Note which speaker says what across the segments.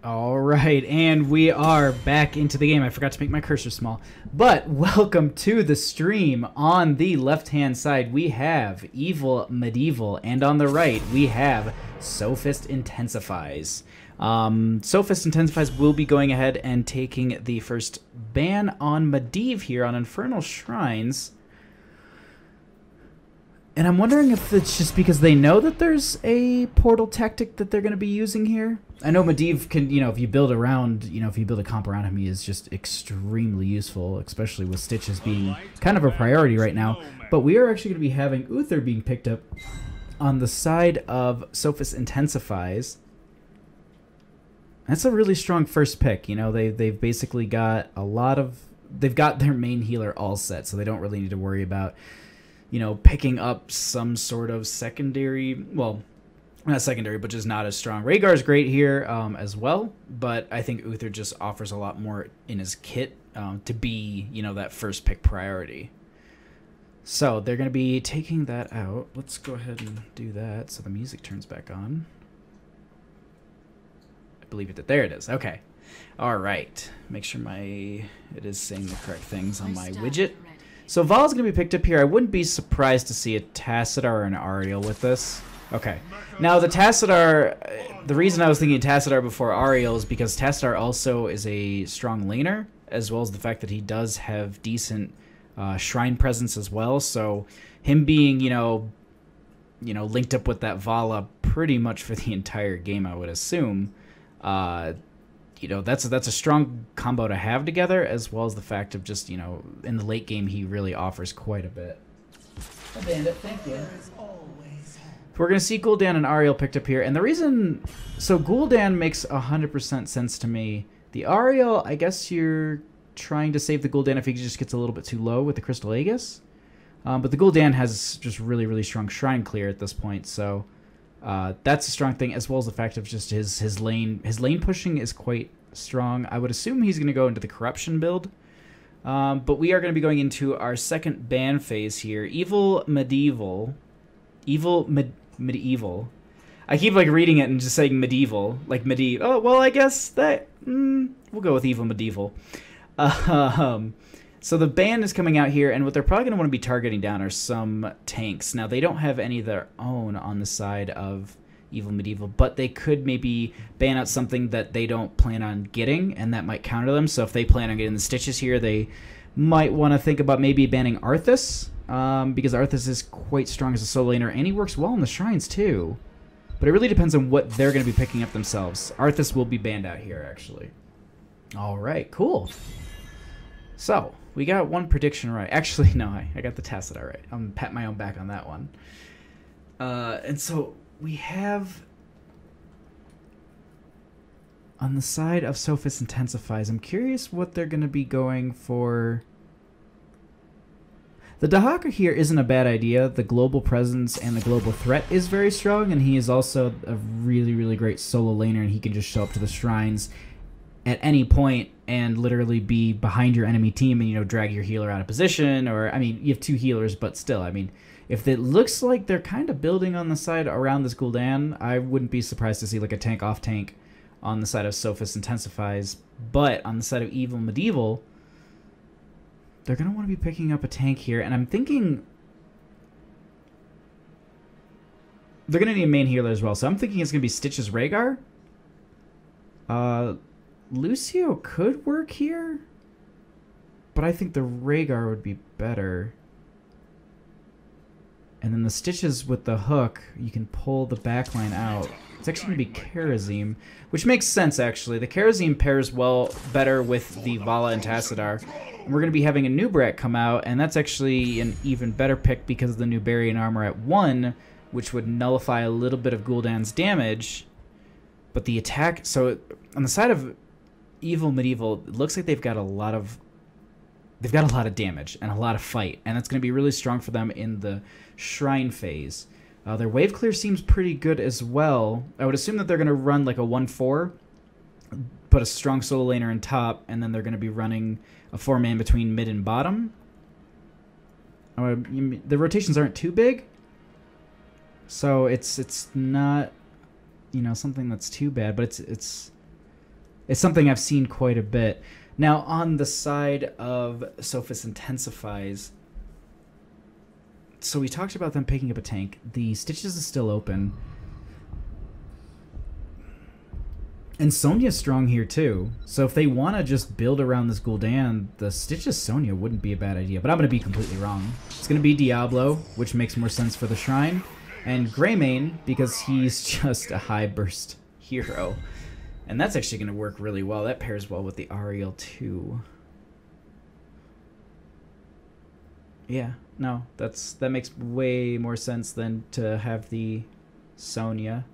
Speaker 1: All right, and we are back into the game. I forgot to make my cursor small. But welcome to the stream. On the left-hand side, we have Evel Medivhel, and on the right, we have Sophist Intensifies. Sophist Intensifies will be going ahead and taking the first ban on Medivh here on Infernal Shrines. And I'm wondering if it's just because they know that there's a portal tactic that they're going to be using here. I know Medivh can, if you build around, if you build a comp around him, he is just extremely useful, especially with Stitches being kind of a priority right now. But we are actually going to be having Uther being picked up on the side of Sophist Intensifies. That's a really strong first pick. They've basically got they've got their main healer all set, so they don't really need to worry about picking up some sort of secondary, well, not secondary, but just not as strong. Rhaegar's great here as well, but I think Uther just offers a lot more in his kit to be, that first pick priority. So they're going to be taking that out. Let's go ahead and do that so the music turns back on. I believe it. There it is. Okay. All right. Make sure it is saying the correct things on my widget. So Val's going to be picked up here. I wouldn't be surprised to see a Tassadar or an Ariel with this. Okay. Now, the Tassadar, the reason I was thinking Tassadar before Ariel is because Tassadar also is a strong laner, as well as the fact that he does have decent shrine presence as well. So him being, linked up with that Vala pretty much for the entire game, I would assume, that's a strong combo to have together, as well as the fact of just, in the late game, he really offers quite a bit. A bandit, thank you. We're going to see Gul'dan and Ariel picked up here, and the reason... So Gul'dan makes 100% sense to me. The Ariel, I guess you're trying to save the Gul'dan if he just gets a little bit too low with the Crystal Aegis. But the Gul'dan has just really, really strong Shrine Clear at this point, so... that's a strong thing, as well as the fact of just his lane pushing is quite strong. I would assume he's going to go into the Corruption build. But we are going to be going into our second ban phase here. Medivhel. Medivhel. I keep reading it and just saying medieval, like Medivh. Oh, well, I guess that... we'll go with Evel Medivhel. So the ban is coming out here, and what they're probably going to want to be targeting down are some tanks. Now, they don't have any of their own on the side of Evel Medivhel, but they could maybe ban out something that they don't plan on getting, and that might counter them. So if they plan on getting the Stitches here, they might want to think about maybe banning Arthas, because Arthas is quite strong as a solo laner, and he works well in the shrines too. But it really depends on what they're going to be picking up themselves. Arthas will be banned out here, actually. All right, cool. So... we got one prediction right. Actually, no, I got the Tassadar right. I'm patting my own back on that one. And so we have... on the side of Sophist Intensifies, I'm curious what they're going to be going for. The Dahaka here isn't a bad idea. The global presence and the global threat is very strong, and he is also a really, really great solo laner, and he can just show up to the shrines at any point and literally be behind your enemy team and, drag your healer out of position. Or, I mean, you have two healers, but still, I mean, if it looks like they're kind of building on the side around this Gul'dan, I wouldn't be surprised to see a tank off tank on the side of Sophist Intensifies. But on the side of Evel Medivhel, they're going to want to be picking up a tank here, and I'm thinking they're going to need a main healer as well. So I'm thinking it's going to be Stitches Rhaegar. Lucio could work here, but I think the Rhaegar would be better. And then the Stitches with the hook, you can pull the backline out. It's actually going to be Kharazim, which makes sense, actually. The Kharazim pairs better with the Vala and Tassadar. And we're going to be having a new Brat come out, and that's actually an even better pick because of the new Barian Armor at 1, which would nullify a little bit of Gul'dan's damage. But the attack... so on the side of Evel Medivhel, it looks like they've got a lot of damage and a lot of fight, and that's going to be really strong for them in the Shrine phase. Their wave clear seems pretty good as well. I would assume that they're going to run like a 1-4, put a strong solo laner in top, and then they're going to be running a 4-man between mid and bottom. The rotations aren't too big, so it's not something that's too bad, but it's It's something I've seen quite a bit. Now, on the side of Sophist Intensifies, so we talked about them picking up a tank. The Stitches is still open. And Sonya's strong here too. So if they want to just build around this Gul'dan, the Stitches Sonya wouldn't be a bad idea. But I'm going to be completely wrong. It's going to be Diablo, which makes more sense for the Shrine. And Greymane, because he's just a high burst hero. And that's actually going to work really well. That pairs well with the Ariel too. Yeah, no, that makes way more sense than to have the Sonya.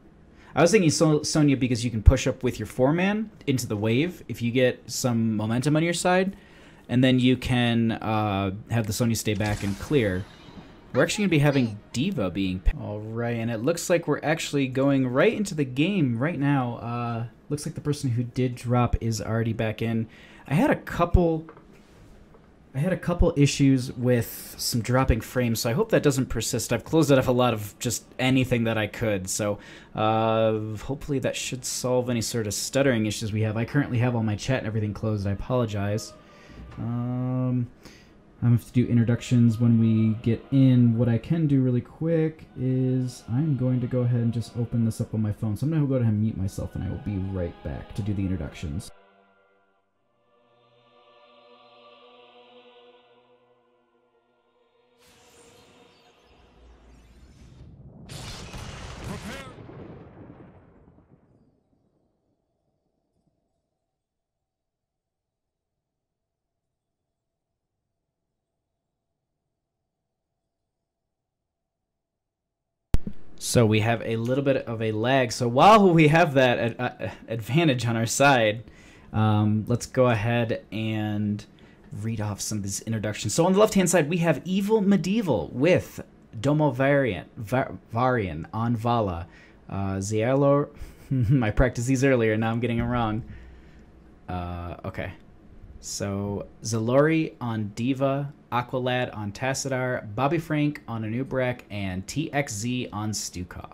Speaker 1: I was thinking Sonya because you can push up with your 4-man into the wave if you get some momentum on your side, and then you can have the Sonya stay back and clear. We're actually going to be having D.Va being... Alright, and it looks like we're actually going right into the game right now. Looks like the person who did drop is already back in. I had a couple issues with some dropping frames, so I hope that doesn't persist. I've closed out of a lot of just anything that I could, so hopefully that should solve any sort of stuttering issues we have. I currently have all my chat and everything closed. I apologize. I'm going to have to do introductions when we get in. What I can do really quick is I'm going to go ahead and just open this up on my phone. So I'm going to go ahead and mute myself, and I will be right back to do the introductions. So we have a little bit of a lag. So while we have that advantage on our side, let's go ahead and read off some of these introductions. So on the left-hand side, we have Evel Medivhel with Domo Varian on Vala. Zialo, I practiced these earlier, now I'm getting them wrong. Okay. So Zalori on D.Va, Aqualad on Tassadar, Bobby Frank on Anubrak, and TXZ on Stukov.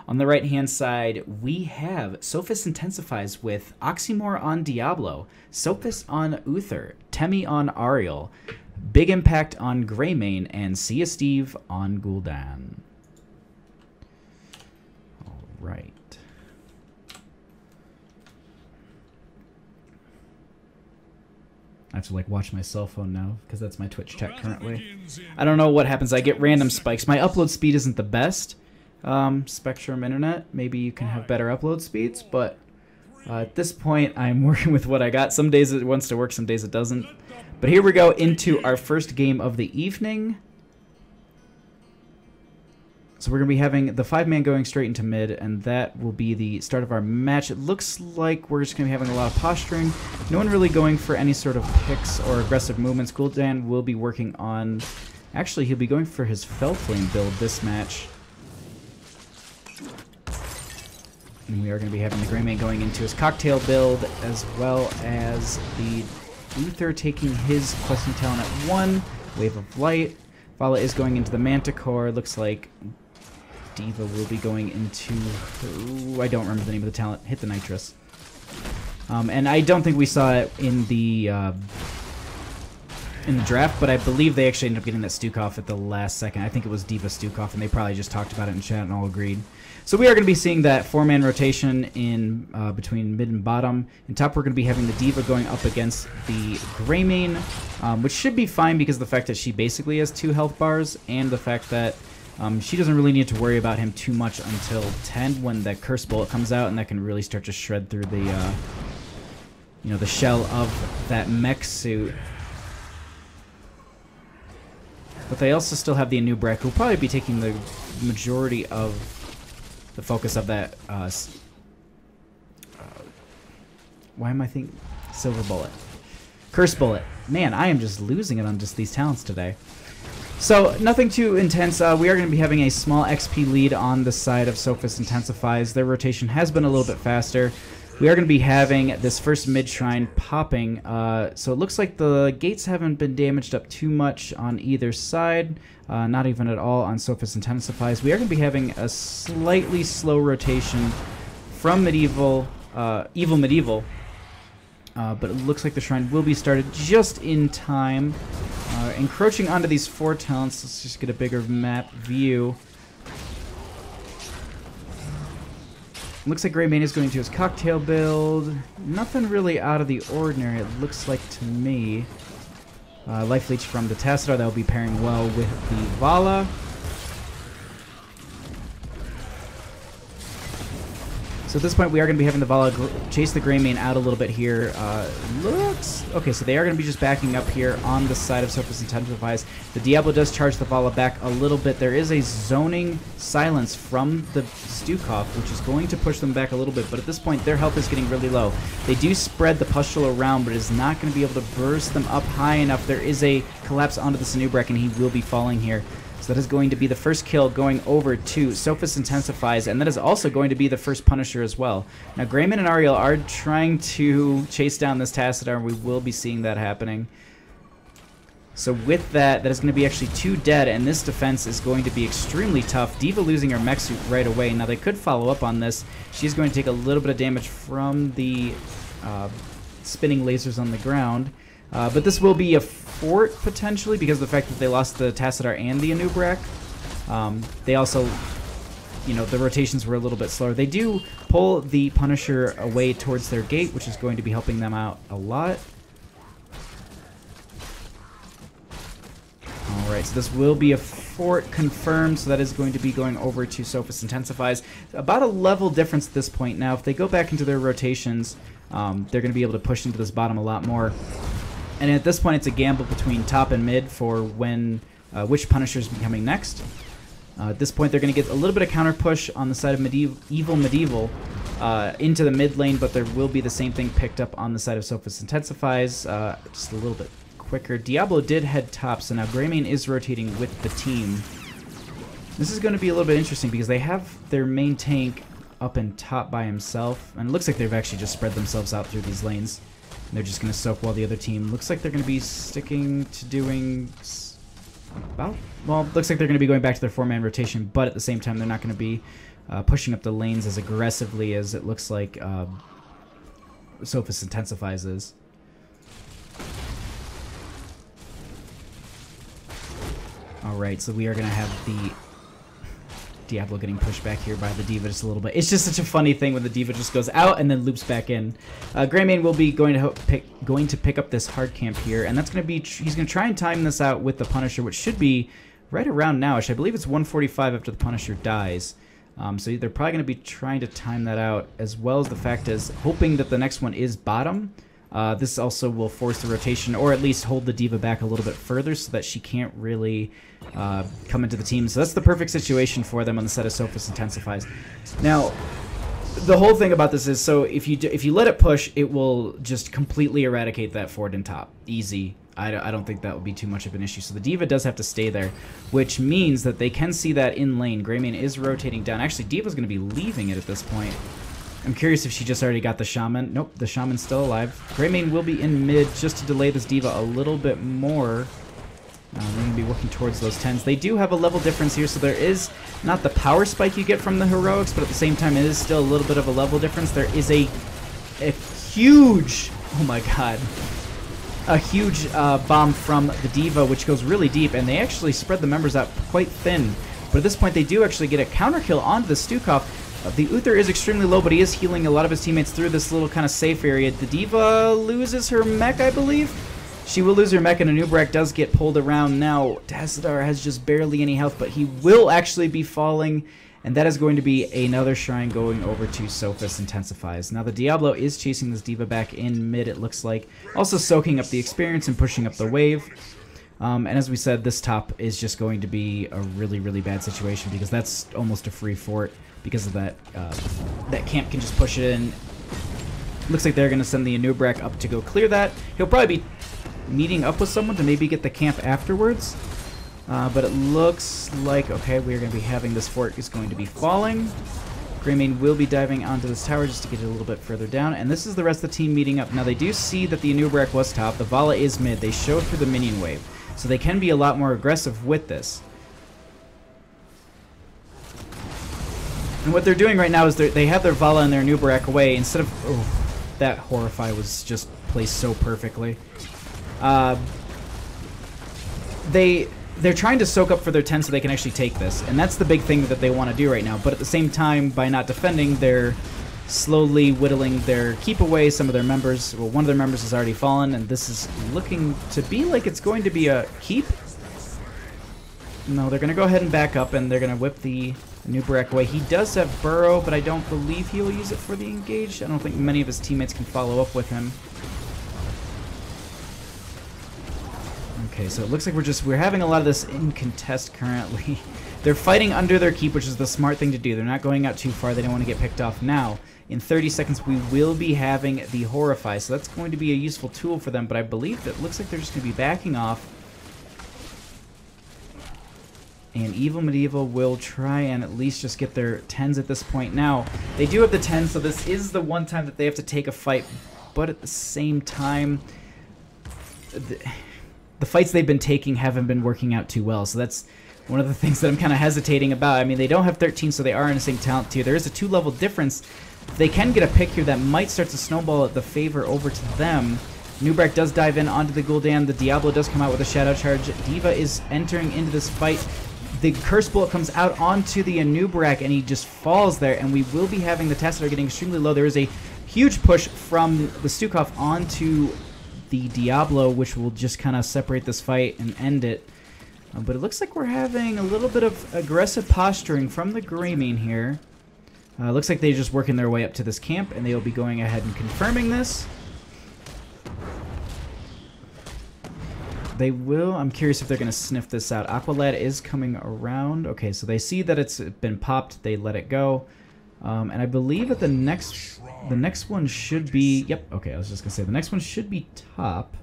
Speaker 1: On the right-hand side, we have Sophist Intensifies with Oxymore on Diablo, Sophist on Uther, Temi on Ariel, Big Impact on Greymane, and Sia Steve on Gul'dan. All right. I have to like watch my cell phone now because that's my Twitch chat currently. I don't know what happens. I get random spikes. My upload speed isn't the best. Spectrum Internet, maybe you can have better upload speeds, but at this point I'm working with what I got. Some days it wants to work, some days it doesn't. But here we go into our first game of the evening. So we're going to be having the 5-man going straight into mid, and that will be the start of our match. It looks like we're just going to be having a lot of posturing. No one really going for any sort of picks or aggressive movements. Gul'dan will be working on... Actually, he'll be going for his Fellflame build this match. And we are going to be having the Greymane going into his Cocktail build, as well as the Uther taking his Questing Talent at 1. Wave of Light. Vala is going into the Manticore. Looks like... D.Va will be going into... Ooh, I don't remember the name of the talent. Hit the Nitrous. And I don't think we saw it in the draft, but I believe they actually ended up getting that Stukov at the last second. I think it was D.Va Stukov, and they probably just talked about it in chat and all agreed. So we are going to be seeing that 4-man rotation in between mid and bottom. In top, we're going to be having the D.Va going up against the Greymane, which should be fine because of the fact that she basically has 2 health bars, and the fact that she doesn't really need to worry about him too much until 10 when that Curse Bullet comes out, and that can really start to shred through the, you know, the shell of that mech suit. But they also still have the Anubrak, who will probably be taking the majority of the focus of that. Why am I thinking Silver Bullet? Curse Bullet. Man, I am just losing it on just these talents today. So, nothing too intense. We are going to be having a small XP lead on the side of Sophist Intensifies. Their rotation has been a little bit faster. We are going to be having this first mid-shrine popping. So it looks like the gates haven't been damaged up too much on either side. Not even at all on Sophist Intensifies. We are going to be having a slightly slow rotation from Medivhel, Evel Medivhel, But it looks like the shrine will be started just in time. Encroaching onto these 4 talents. Let's just get a bigger map view. Looks like Greymane is going to his cocktail build. Nothing really out of the ordinary, it looks like to me. Life Leech from the Tassadar, that will be pairing well with the Vala. So at this point, we are going to be having the Vala chase the Greymane out a little bit here. Looks... Okay, so they are going to be just backing up here on the side of Sophist Intensifies. The Diablo does charge the Vala back a little bit. There is a zoning silence from the Stukov, which is going to push them back a little bit. But at this point, their health is getting really low. They do spread the Pustule around, but it is not going to be able to burst them up high enough. There is a collapse onto the Sinubrek, and he will be falling here. So that is going to be the first kill going over to Sophist Intensifies, and that is also going to be the first Punisher as well. Now, Greymane and Ariel are trying to chase down this Tassadar, and we will be seeing that happening. So with that, that is going to be actually 2 dead, and this defense is going to be extremely tough. D.Va losing her mech suit right away. Now, they could follow up on this. She's going to take a little bit of damage from the spinning lasers on the ground. But this will be a fort, potentially, because of the fact that they lost the Tassadar and the Anubrak. They also, you know, the rotations were a little bit slower. They do pull the Punisher away towards their gate, which is going to be helping them out a lot. Alright, so this will be a fort confirmed, so that is going to be going over to Sophist Intensifies. About a level difference at this point. Now, if they go back into their rotations, they're going to be able to push into this bottom a lot more. And at this point, it's a gamble between top and mid for when which Punisher is coming next. At this point, they're going to get a little bit of counter push on the side of Medivhel into the mid lane, but there will be the same thing picked up on the side of Sophist Intensifies, just a little bit quicker. Diablo did head top, so now Greymane is rotating with the team. This is going to be a little bit interesting because they have their main tank up and top by himself, and it looks like they've actually just spread themselves out through these lanes. They're just going to soak while the other team looks like they're going to be sticking to doing about... Well, looks like they're going to be going back to their 4-man rotation, but at the same time, they're not going to be pushing up the lanes as aggressively as it looks like Sophist Intensifies is. Alright, so we are going to have the Diablo getting pushed back here by the D.Va just a little bit. It's just such a funny thing when the D.Va just goes out and then loops back in. Greymane will be going to pick up this hard camp here, and that's going to be... He's going to try and time this out with the Punisher, which should be right around nowish. I believe it's 145 after the Punisher dies. So they're probably going to be trying to time that out, as well as the fact is hoping that the next one is bottom. This also will force the rotation, or at least hold the D.Va back a little bit further so that she can't really come into the team. So that's the perfect situation for them on the set of Sophist Intensifies. Now, the whole thing about this is, so if you let it push, it will just completely eradicate that fort and top. Easy. I don't think that would be too much of an issue. So the D.Va does have to stay there, which means that they can see that in lane. Greymane is rotating down. Actually, D.Va's going to be leaving it at this point. I'm curious if she just already got the Shaman. Nope, the Shaman's still alive. Greymane will be in mid just to delay this D.Va a little bit more. We're going to be working towards those 10s. They do have a level difference here, so there is not the power spike you get from the heroics, but at the same time, it is still a little bit of a level difference. There is a huge, oh my god, a huge bomb from the D.Va, which goes really deep, and they actually spread the members out quite thin. But at this point, they do actually get a counter kill onto the Stukov. The Uther is extremely low, but he is healing a lot of his teammates through this little kind of safe area. The D.Va loses her mech, I believe. She will lose her mech, and Anubrak does get pulled around now. Tassadar has just barely any health, but he will actually be falling, and that is going to be another shrine going over to Sophist Intensifies. Now, the Diablo is chasing this D.Va back in mid, it looks like, also soaking up the experience and pushing up the wave. And as we said, this top is just going to be a really, really bad situation because that's almost a free fort because of that. That camp can just push it in. Looks like they're going to send the Anubrak up to go clear that. He'll probably be meeting up with someone to maybe get the camp afterwards. But it looks like, okay, we're going to be having this fort is going to be falling. Greymane will be diving onto this tower just to get it a little bit further down. And this is the rest of the team meeting up. Now, they do see that the Anubrak was top. The Vala is mid. They showed through the minion wave. So they can be a lot more aggressive with this. And what they're doing right now is they have their Vala and their Anubrak away. Instead of... Oh, that Horrify was just placed so perfectly. They're trying to soak up for their 10 so they can actually take this, and that's the big thing that they want to do right now. But at the same time, by not defending, they're slowly whittling their keep away. Some of their members, well, one of their members has already fallen, and this is looking to be like it's going to be a keep. No, they're going to go ahead and back up, and they're going to whip the Nubarak away. He does have Burrow, but I don't believe he will use it for the engage. I don't think many of his teammates can follow up with him. Okay, so it looks like we're having a lot of this in contest currently. They're fighting under their keep, which is the smart thing to do. They're not going out too far. They don't want to get picked off now. In 30 seconds, we will be having the Horrify, so that's going to be a useful tool for them, but I believe that it looks like they're just going to be backing off. And Evel Medivhel will try and at least just get their 10s at this point. Now, they do have the 10s, so this is the one time that they have to take a fight, but at the same time, the fights they've been taking haven't been working out too well, so that's one of the things that I'm kind of hesitating about. I mean, they don't have 13, so they are in the same talent tier. There is a 2-level difference. They can get a pick here that might start to snowball the favor over to them. Nubarak does dive in onto the Gul'dan. The Diablo does come out with a Shadow Charge. D.Va is entering into this fight. The Curse Bullet comes out onto the Nubarak, and he just falls there, and we will be having the Tassadar getting extremely low. There is a huge push from the Stukov onto the Diablo, which will just kind of separate this fight and end it. But it looks like we're having a little bit of aggressive posturing from the Greymane here. Looks like they're just working their way up to this camp, and they'll be going ahead and confirming this. They will. I'm curious if they're going to sniff this out. Aqualad is coming around. Okay, so they see that it's been popped. They let it go. And I believe that the next one should be... Yep, okay, I was just going to say the next one should be top.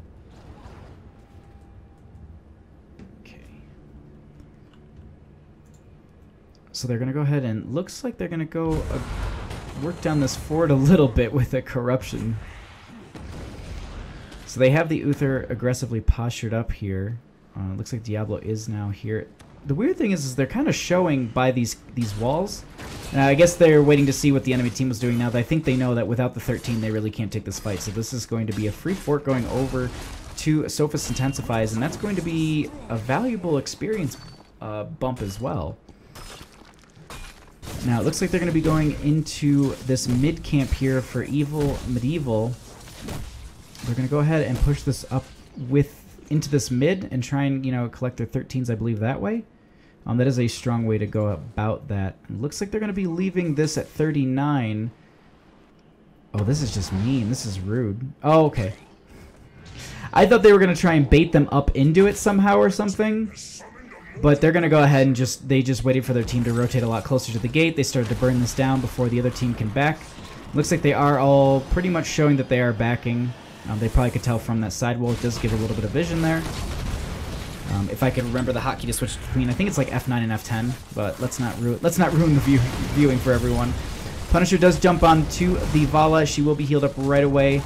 Speaker 1: Okay. So they're going to go ahead and... Looks like they're going to go work down this fort a little bit with a corruption. So they have the Uther aggressively postured up here. Looks like Diablo is now here. The weird thing is they're kind of showing by these walls. I guess they're waiting to see what the enemy team was doing now. I think they know that without the 13, they really can't take this fight. So this is going to be a free fort going over to Sophist Intensifies, and that's going to be a valuable experience bump as well. Now, it looks like they're going to be going into this mid camp here for Evel Medivhel. They're going to go ahead and push this up into this mid and try and, you know, collect their 13s, I believe, that way. That is a strong way to go about that. It looks like they're going to be leaving this at 39. Oh, this is just mean. This is rude. Oh, okay. I thought they were going to try and bait them up into it somehow or something. But they're going to go ahead and they just waited for their team to rotate a lot closer to the gate. They started to burn this down before the other team can back. Looks like they are all pretty much showing that they are backing. They probably could tell from that sidewall. It does give a little bit of vision there. If I could remember the hotkey to switch between, I think it's like F9 and F10, but let's not ruin the viewing for everyone. Punisher does jump onto the Vala. She will be healed up right away.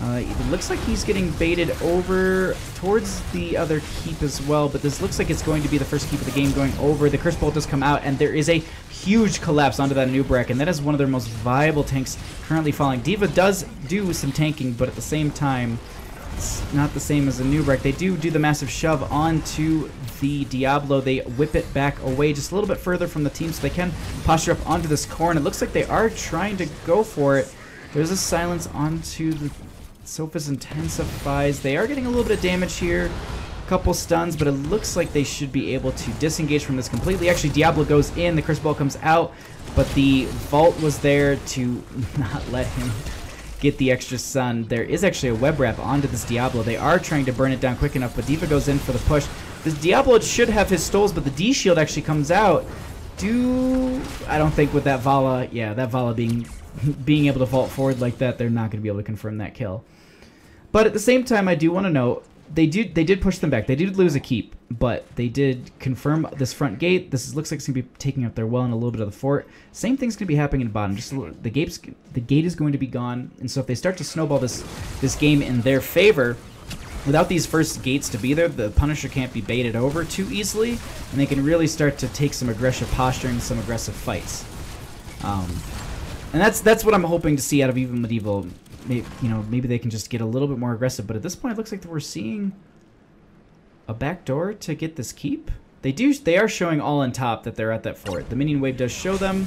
Speaker 1: It looks like he's getting baited over towards the other keep as well, but this looks like it's going to be the first keep of the game going over. The Curse Bolt does come out, and there is a huge collapse onto that Nubarak, and that is one of their most viable tanks currently falling. D.Va does do some tanking, but at the same time, it's not the same as the Nubarak. They do the massive shove onto the Diablo. They whip it back away just a little bit further from the team so they can posture up onto this core, and it looks like they are trying to go for it. There's a silence onto the Sophist Intensifies. They are getting a little bit of damage here. A couple stuns, but it looks like they should be able to disengage from this completely. Actually, Diablo goes in, the Curse Ball comes out, but the Vault was there to not let him get the extra stun. There is actually a web wrap onto this Diablo. They are trying to burn it down quick enough, but D.Va goes in for the push. This Diablo should have his stoles, but the D shield actually comes out. I don't think with that Vala, yeah, that Vala being able to vault forward like that, they're not going to be able to confirm that kill. But at the same time, I do want to note, they did push them back. They did lose a keep, but they did confirm this front gate. Looks like it's going to be taking up their well and a little bit of the fort. Same thing's going to be happening in the bottom. Just a little, the gate is going to be gone, and so if they start to snowball this game in their favor, without these first gates to be there, the Punisher can't be baited over too easily, and they can really start to take some aggressive posturing, some aggressive fights. And that's what I'm hoping to see out of Evel Medivhel. maybe they can just get a little bit more aggressive. But at this point, it looks like we're seeing a backdoor to get this keep. They are showing all on top that they're at that fort. The minion wave does show them.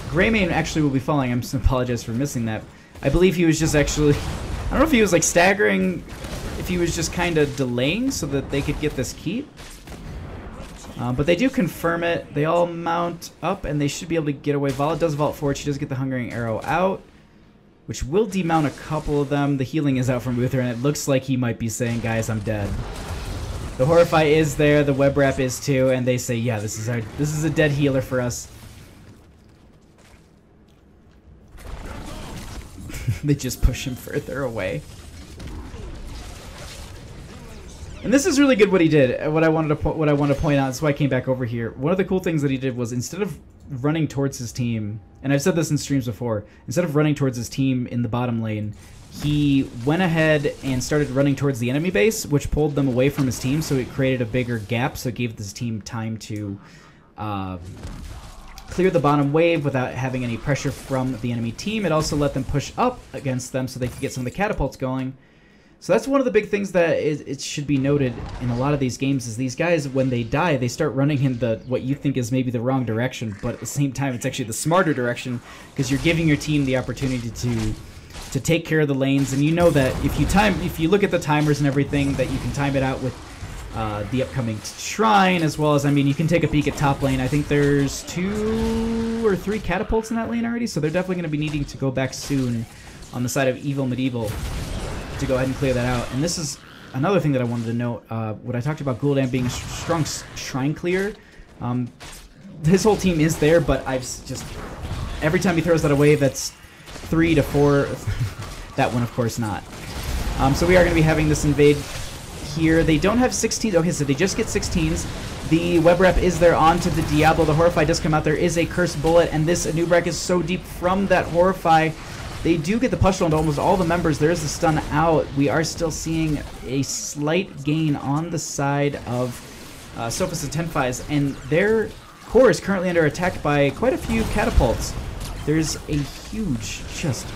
Speaker 1: Greymane actually will be falling. I'm just apologize for missing that. I believe he was just actually, I don't know if he was like staggering, if he was just kind of delaying so that they could get this keep. But they do confirm it. They all mount up and they should be able to get away. Vala does vault forward. She does get the Hungering Arrow out, which will demount a couple of them. The healing is out from Uther, and it looks like he might be saying, guys, I'm dead. The Horrify is there, the Web Wrap is too, and they say, yeah, this is a dead healer for us. They just push him further away. And this is really good what he did. What I wanted to point out, that's why I came back over here. One of the cool things that he did was, instead of running towards his team, and I've said this in streams before, instead of running towards his team in the bottom lane, he went ahead and started running towards the enemy base, which pulled them away from his team, so it created a bigger gap, so it gave his team time to clear the bottom wave without having any pressure from the enemy team. It also let them push up against them so they could get some of the catapults going. So that's one of the big things that it should be noted in a lot of these games, is these guys, when they die, they start running in what you think is maybe the wrong direction, but at the same time it's actually the smarter direction, because you're giving your team the opportunity to take care of the lanes. And you know that if you look at the timers and everything, that you can time it out with the upcoming shrine, as well as, I mean, you can take a peek at top lane. I think there's 2 or 3 catapults in that lane already, so they're definitely going to be needing to go back soon on the side of Evel Medivhel to go ahead and clear that out. And this is another thing that I wanted to note. What I talked about Gul'dan being a strong shrine clear. His whole team is there, but I've just, every time he throws out a wave that's 3 to 4, that one of course not. So we are going to be having this invade here. They don't have 16s. Okay, so they just get 16s. The web rep is there onto the Diablo. The Horrify does come out. There is a Cursed Bullet, and this Anubrak is so deep from that Horrify. They do get the push on to almost all the members. There is a stun out. We are still seeing a slight gain on the side of Sophist and Intensifies, and their core is currently under attack by quite a few catapults. There's a huge, just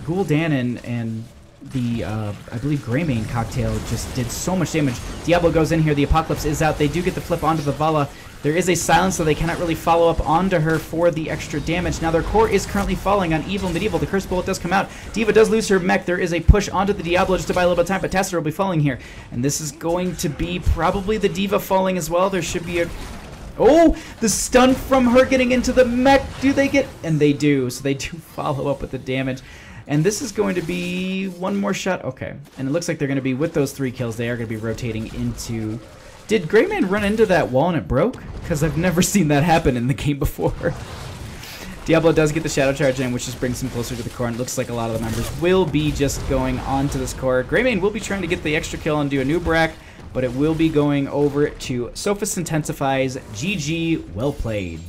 Speaker 1: Gul'dan and the, I believe, Greymane cocktail just did so much damage. Diablo goes in here. The Apocalypse is out. They do get the flip onto the Vala. There is a silence, so they cannot really follow up onto her for the extra damage. Now their core is currently falling on Evel Medivhel. The Cursed Bullet does come out. D.Va does lose her mech. There is a push onto the Diablo just to buy a little bit of time, but Tassadar will be falling here. And this is going to be probably the D.Va falling as well. There should be a... Oh, the stun from her getting into the mech. Do they get... And they do, so they do follow up with the damage. And this is going to be one more shot. Okay, and it looks like they're going to be, with those 3 kills, they are going to be rotating into... Did Greymane run into that wall and it broke? Because I've never seen that happen in the game before. Diablo does get the Shadow Charge in, which just brings him closer to the core, and it looks like a lot of the members will be just going on to this core. Greymane will be trying to get the extra kill and do a new Brack, but it will be going over to Sophist Intensifies. GG, well played.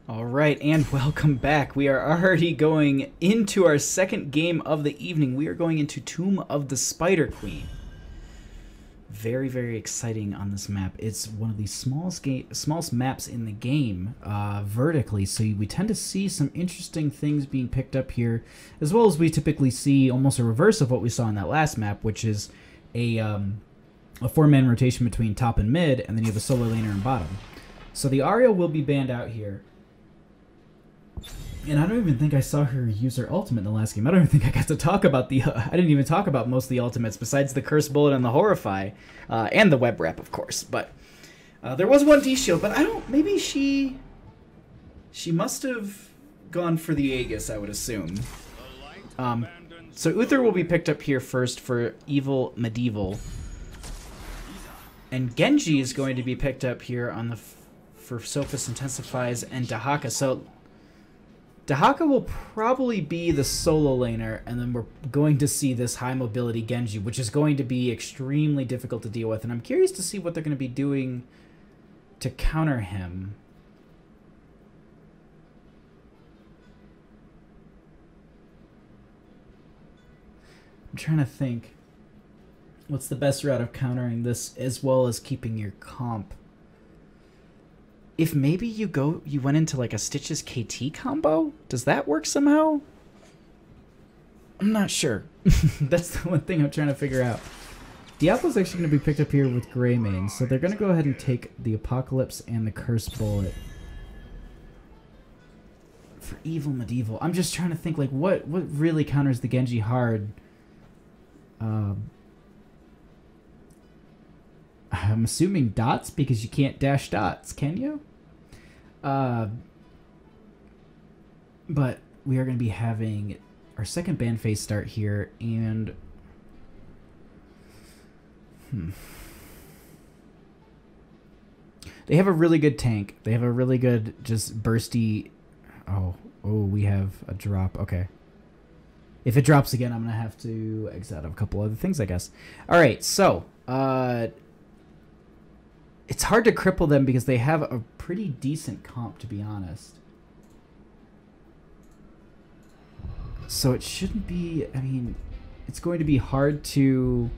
Speaker 1: Alright, and welcome back. We are already going into our second game of the evening. We are going into Tomb of the Spider Queen. Very, very exciting on this map. It's one of the smallest maps in the game vertically, so we tend to see some interesting things being picked up here, as well as we typically see almost a reverse of what we saw in that last map, which is a 4-man rotation between top and mid, and then you have a solo laner in bottom. So the Aria will be banned out here. And I don't even think I saw her use her ultimate in the last game. I don't even think I got to talk about the... I didn't even talk about most of the ultimates besides the Cursed Bullet and the Horrify. And the Web Wrap, of course. But there was one D-Shield, but I don't... Maybe she must have gone for the Aegis, I would assume. So Uther will be picked up here first for Evel Medivhel. And Genji is going to be picked up here on the... for Sophist Intensifies and Dahaka. So... Dahaka will probably be the solo laner, and then we're going to see this high mobility Genji, which is going to be extremely difficult to deal with, and I'm curious to see what they're going to be doing to counter him. I'm trying to think. What's the best route of countering this as well as keeping your comp? If maybe you went into like a Stitches KT combo? Does that work somehow? I'm not sure. That's the one thing I'm trying to figure out. Diablo's actually going to be picked up here with Greymane, so they're going to go ahead and take the Apocalypse and the Curse Bullet. For Evil Medieval. I'm just trying to think, like, what really counters the Genji hard? I'm assuming dots, because you can't dash dots, can you? But we are going to be having our second ban phase start here, and... They have a really good tank. They have a really good, just bursty... Oh, we have a drop. Okay. If it drops again, I'm going to have to exit out of a couple other things, I guess. All right, so... it's hard to cripple them because they have a pretty decent comp, to be honest. So it shouldn't be... I mean, it's going to be hard to...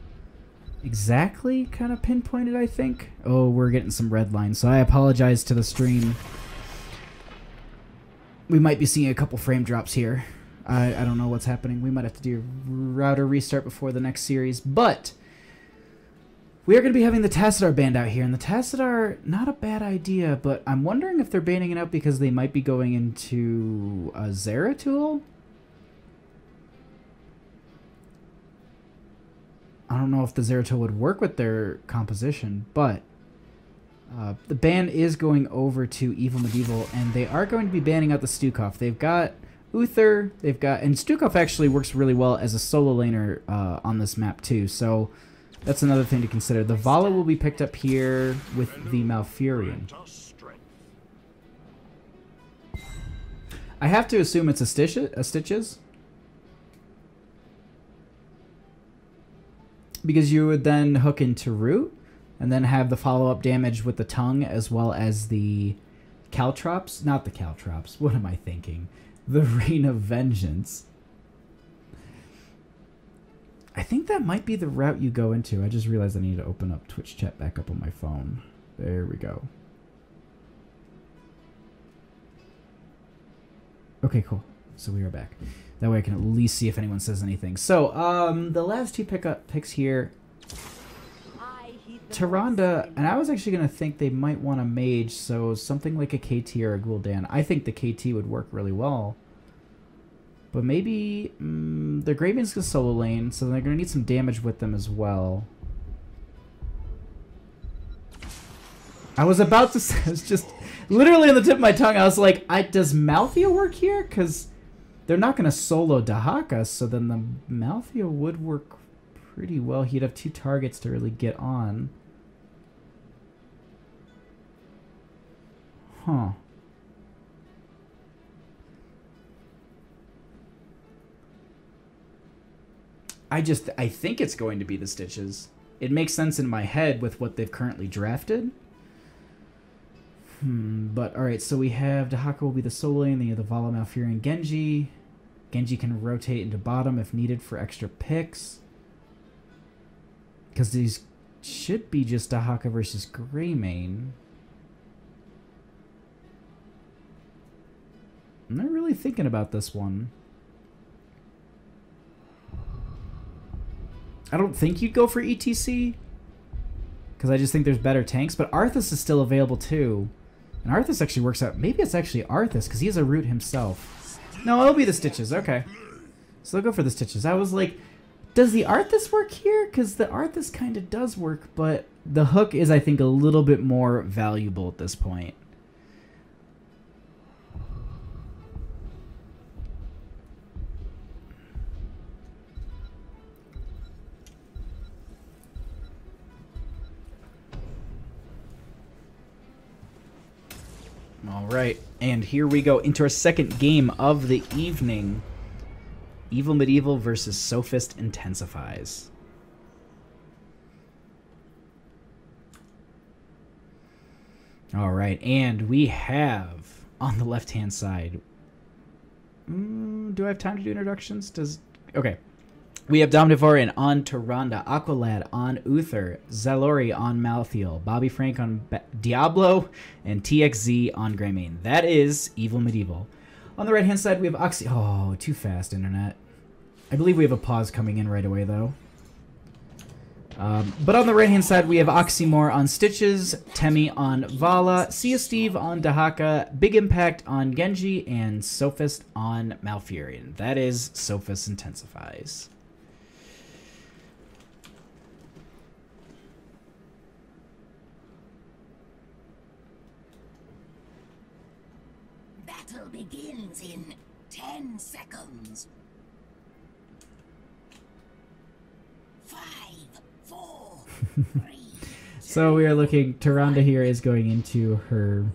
Speaker 1: exactly kind of pinpointed, I think. Oh, we're getting some red lines, so I apologize to the stream. We might be seeing a couple frame drops here. I don't know what's happening. We might have to do a router restart before the next series, but we are going to be having the Tassadar banned out here, and the Tassadar, not a bad idea, but I'm wondering if they're banning it out because they might be going into a Zeratul. I don't know if the Zeratul would work with their composition, but the ban is going over to Evil Medieval, and they are going to be banning out the Stukov. They've got Uther, and Stukov actually works really well as a solo laner on this map too, so that's another thing to consider. The Vala will be picked up here with the Malfurion. I have to assume it's a Stitches. Because you would then hook into Root, and then have the follow-up damage with the Tongue, as well as the Caltrops. Not the Caltrops, what am I thinking? The Rain of Vengeance. I think that might be the route you go into. I just realized I need to open up Twitch chat back up on my phone. There we go. Okay, cool. So we are back. That way I can at least see if anyone says anything. So, the last two picks here. Tyrande, and I was actually going to think they might want a mage, so something like a KT or a Gul'dan. I think the KT would work really well. But maybe the Greymane's going to solo lane, so they're going to need some damage with them as well. I was about to say, it's just literally on the tip of my tongue, I was like, does Malthea work here? Because they're not going to solo Dahaka, so then the Malthea would work pretty well. He'd have two targets to really get on. Huh. I think it's going to be the Stitches. It makes sense in my head with what they've currently drafted. But alright, so we have Dahaka will be the solo lane, then you have the Vala, Malfurion, Genji. Genji can rotate into bottom if needed for extra picks. Because these should be just Dahaka versus Greymane. I'm not really thinking about this one. I don't think you'd go for ETC, because I just think there's better tanks, but Arthas is still available too. And Arthas actually works out. Maybe it's actually Arthas, because he has a root himself. No, it'll be the Stitches. Okay. So they'll go for the Stitches. I was like, does the Arthas work here? Because the Arthas kind of does work, but the hook is, I think, a little bit more valuable at this point. All right, and here we go into our second game of the evening. Evil Medieval versus Sophist Intensifies. All right, and we have on the left-hand side. Do I have time to do introductions? Okay. We have Domnivore on Tyrande, Aqualad on Uther, Zalori on Malthael, Bobby Frank on Diablo, and TXZ on Greymane. That is Evil Medieval. On the right-hand side, we have Oxy... Oh, too fast, internet. I believe we have a pause coming in right away, though. But on the right-hand side, we have Oxymore on Stitches, Temi on Vala, Sia Steve on Dahaka, Big Impact on Genji, and Sophist on Malfurion. That is Sophist Intensifies.
Speaker 2: Battle begins in 10 seconds. 5, 4, 3.
Speaker 1: So we are looking. Tyrande here is going into her.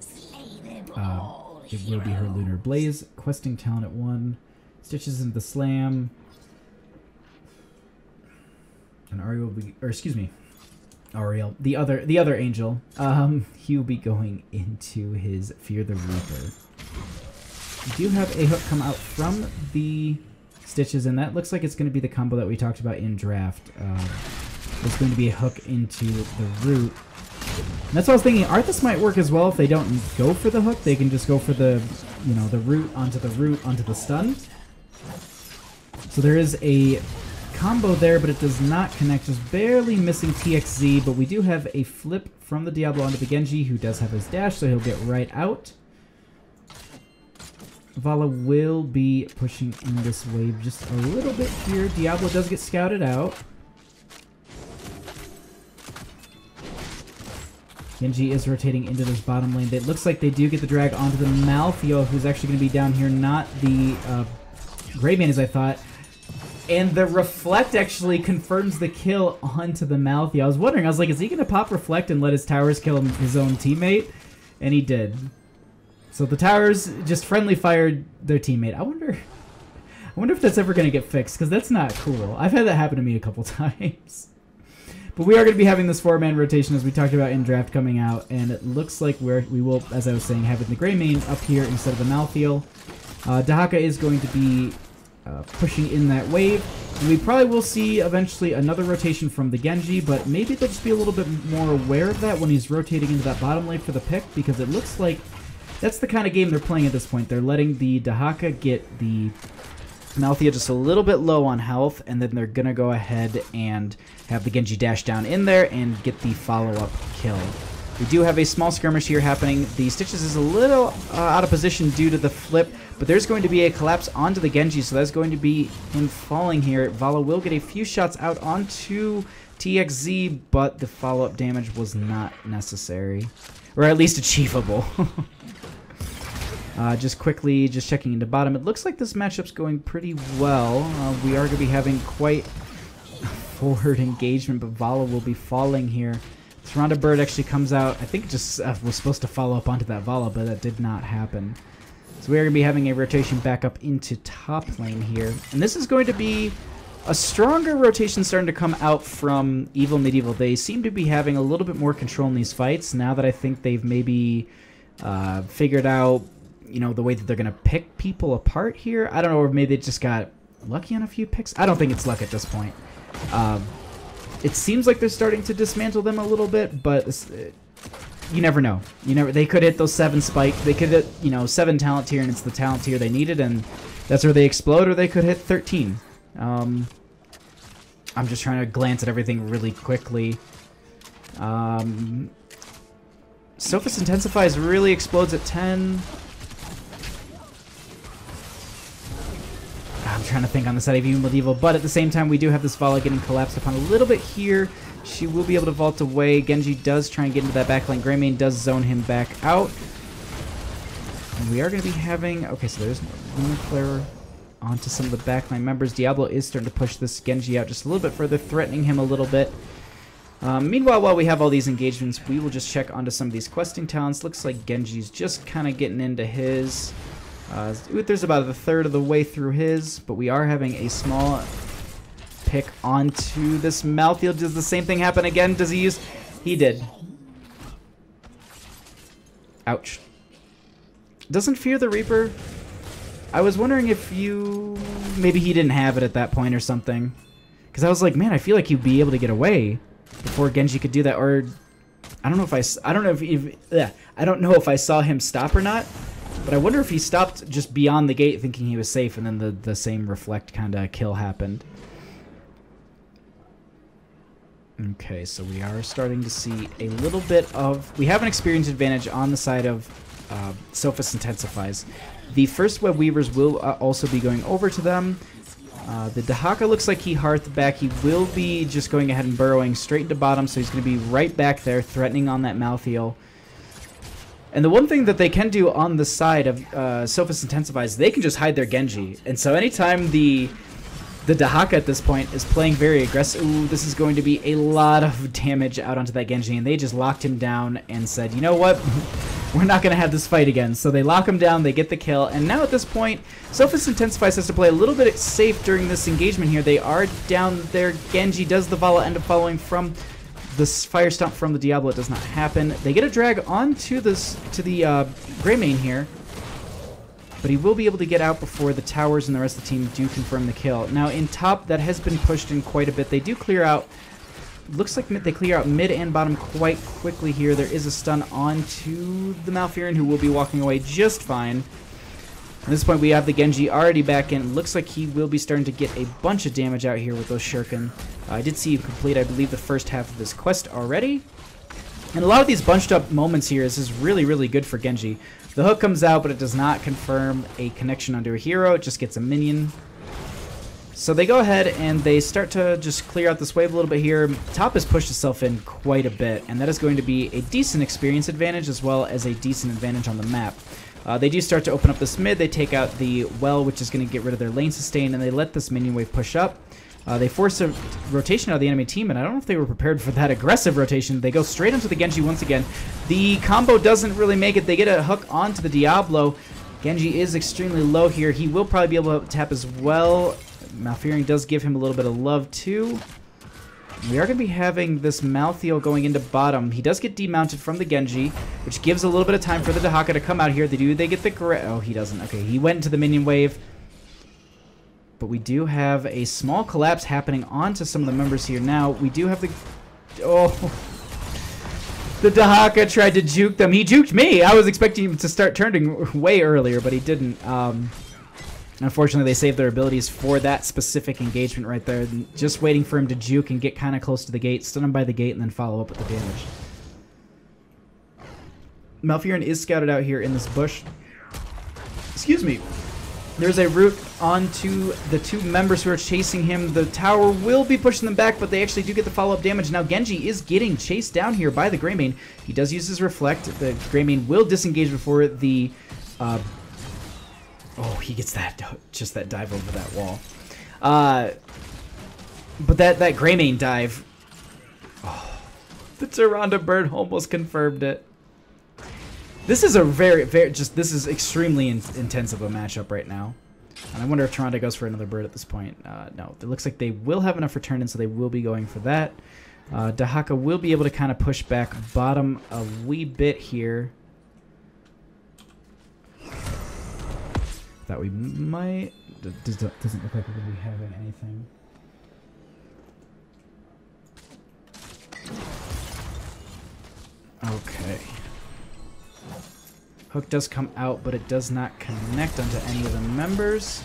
Speaker 1: It will be her Lunar Blaze, questing talent at 1. Stitches into the slam. And Ari will be, or excuse me, Ariel, the other angel. He will be going into his Fear the Reaper. We do have a hook come out from the Stitches, and that looks like it's going to be the combo that we talked about in draft. There's going to be a hook into the root. And that's what I was thinking. Arthas might work as well if they don't go for the hook. They can just go for the, you know, the root onto the stun. So there is a combo there, but it does not connect. Just barely missing TXZ, but we do have a flip from the Diablo onto the Genji, who does have his dash, so he'll get right out. Vala will be pushing in this wave just a little bit here. Diablo does get scouted out. Genji is rotating into this bottom lane. It looks like they do get the drag onto the Malthael, who's actually going to be down here, not the Greymane as I thought. And the Reflect actually confirms the kill onto the Malthael. I was wondering, I was like, is he going to pop Reflect and let his towers kill his own teammate? And he did. So the towers just friendly fired their teammate. I wonder if that's ever going to get fixed, because that's not cool. I've had that happen to me a couple times. But we are going to be having this 4-man rotation as we talked about in draft coming out, and it looks like we will, as I was saying, have the Greymane up here instead of the Malthael. Dahaka is going to be pushing in that wave. And we probably will see eventually another rotation from the Genji, but maybe they'll just be a little bit more aware of that when he's rotating into that bottom lane for the pick, because it looks like that's the kind of game they're playing at this point. They're letting the Dahaka get the Malthael just a little bit low on health, and then they're going to go ahead and have the Genji dash down in there and get the follow-up kill. We do have a small skirmish here happening. The Stitches is a little out of position due to the flip, but there's going to be a collapse onto the Genji, so that's going to be him falling here. Vala will get a few shots out onto TXZ, but the follow-up damage was not necessary, or at least achievable. Just quickly, just checking into bottom. It looks like this matchup's going pretty well. We are going to be having quite forward engagement, but Vala will be falling here. Tyrande Bird actually comes out. I think it just was supposed to follow up onto that Vala, but that did not happen. So we are going to be having a rotation back up into top lane here. And this is going to be a stronger rotation starting to come out from Evil Medieval. They seem to be having a little bit more control in these fights now that I think they've maybe figured out, you know, the way that they're going to pick people apart here. I don't know, or maybe they just got lucky on a few picks. I don't think it's luck at this point. It seems like they're starting to dismantle them a little bit, but you never know. They could hit those 7 spike. They could hit, 7 talent tier, and it's the talent tier they needed, and that's where they explode, or they could hit 13. I'm just trying to glance at everything really quickly. Sophist Intensifies really explodes at 10. I'm trying to think on the side of Evil Medieval, but at the same time, we do have this Vala getting collapsed upon a little bit here. She will be able to vault away. Genji does try and get into that backline. Greymane does zone him back out. And we are going to be having... Okay, so there's Lunar Flare onto some of the backline members. Diablo is starting to push this Genji out just a little bit further, threatening him a little bit. Meanwhile, while we have all these engagements, we will just check onto some of these questing talents. Looks like Genji's just kind of getting into his... Uther's about a third of the way through his, but we are having a small pick onto this Malthael. Does the same thing happen again? Does he use... He did. Ouch. Doesn't Fear the Reaper... I was wondering if you... Maybe he didn't have it at that point or something. Because I was like, man, I feel like he'd be able to get away before Genji could do that. Or I don't know if I don't know if I saw him stop or not. But I wonder if he stopped just beyond the gate thinking he was safe, and then the same reflect kind of kill happened. Okay, so we are starting to see a little bit of... We have an experience advantage on the side of Sophist Intensifies. The first web weavers will also be going over to them. The Dahaka looks like he hearthed back. He will be just going ahead and burrowing straight into bottom, so he's going to be right back there, threatening on that Malthael. And the one thing that they can do on the side of Sophist Intensifies, they can just hide their Genji. And so anytime the Dahaka at this point is playing very aggressive, ooh, this is going to be a lot of damage out onto that Genji, and they just locked him down and said, you know what, we're not going to have this fight again. So they lock him down, they get the kill, and now at this point, Sophist Intensifies has to play a little bit safe during this engagement here. They are down there. Genji does the Vala end up following from the Fire Stomp from the Diablo. It does not happen. They get a drag onto this to the Greymane here, but he will be able to get out before the towers and the rest of the team do confirm the kill. Now in top, that has been pushed in quite a bit. They do clear out. Looks like they clear out mid and bottom quite quickly here. There is a stun onto the Malfurion, who will be walking away just fine. At this point, we have the Genji already back in. Looks like he will be starting to get a bunch of damage out here with those Shuriken. I did see him complete, I believe, the first half of this quest already. And a lot of these bunched up moments here, this is really, really good for Genji. The hook comes out, but it does not confirm a connection onto a hero. It just gets a minion. So they go ahead and they start to just clear out this wave a little bit here. Top has pushed itself in quite a bit, and that is going to be a decent experience advantage as well as a decent advantage on the map. They do start to open up this mid. They take out the well, which is going to get rid of their lane sustain, and they let this minion wave push up. They force a rotation out of the enemy team, and I don't know if they were prepared for that aggressive rotation. They go straight into the Genji once again. The combo doesn't really make it. They get a hook onto the Diablo. Genji is extremely low here. He will probably be able to tap as well. Malfurion does give him a little bit of love too. We are going to be having this Malthael going into bottom. He does get demounted from the Genji, which gives a little bit of time for the Dahaka to come out here. They get the... Oh, he doesn't. Okay, he went into the minion wave. But we do have a small collapse happening onto some of the members here now. We do have the... Oh... The Dahaka tried to juke them. He juked me! I was expecting him to start turning way earlier, but he didn't. Unfortunately, they saved their abilities for that specific engagement right there. Just waiting for him to juke and get kind of close to the gate, stun him by the gate, and then follow up with the damage. Malfurion is scouted out here in this bush. Excuse me. There's a route onto the two members who are chasing him. The tower will be pushing them back, but they actually do get the follow-up damage. Now Genji is getting chased down here by the Greymane. He does use his Reflect. The Greymane will disengage before the... Oh, he gets that, just that dive over that wall. But that Greymane dive... Oh, the Tyrande bird almost confirmed it. This is a this is extremely intense of a matchup right now. And I wonder if Tyrande goes for another bird at this point. No, it looks like they will have enough return in, so they will be going for that. Dahaka will be able to kind of push back bottom a wee bit here. That we might... Doesn't look like we're going to be having anything. Okay. Hook does come out, but it does not connect onto any of the members.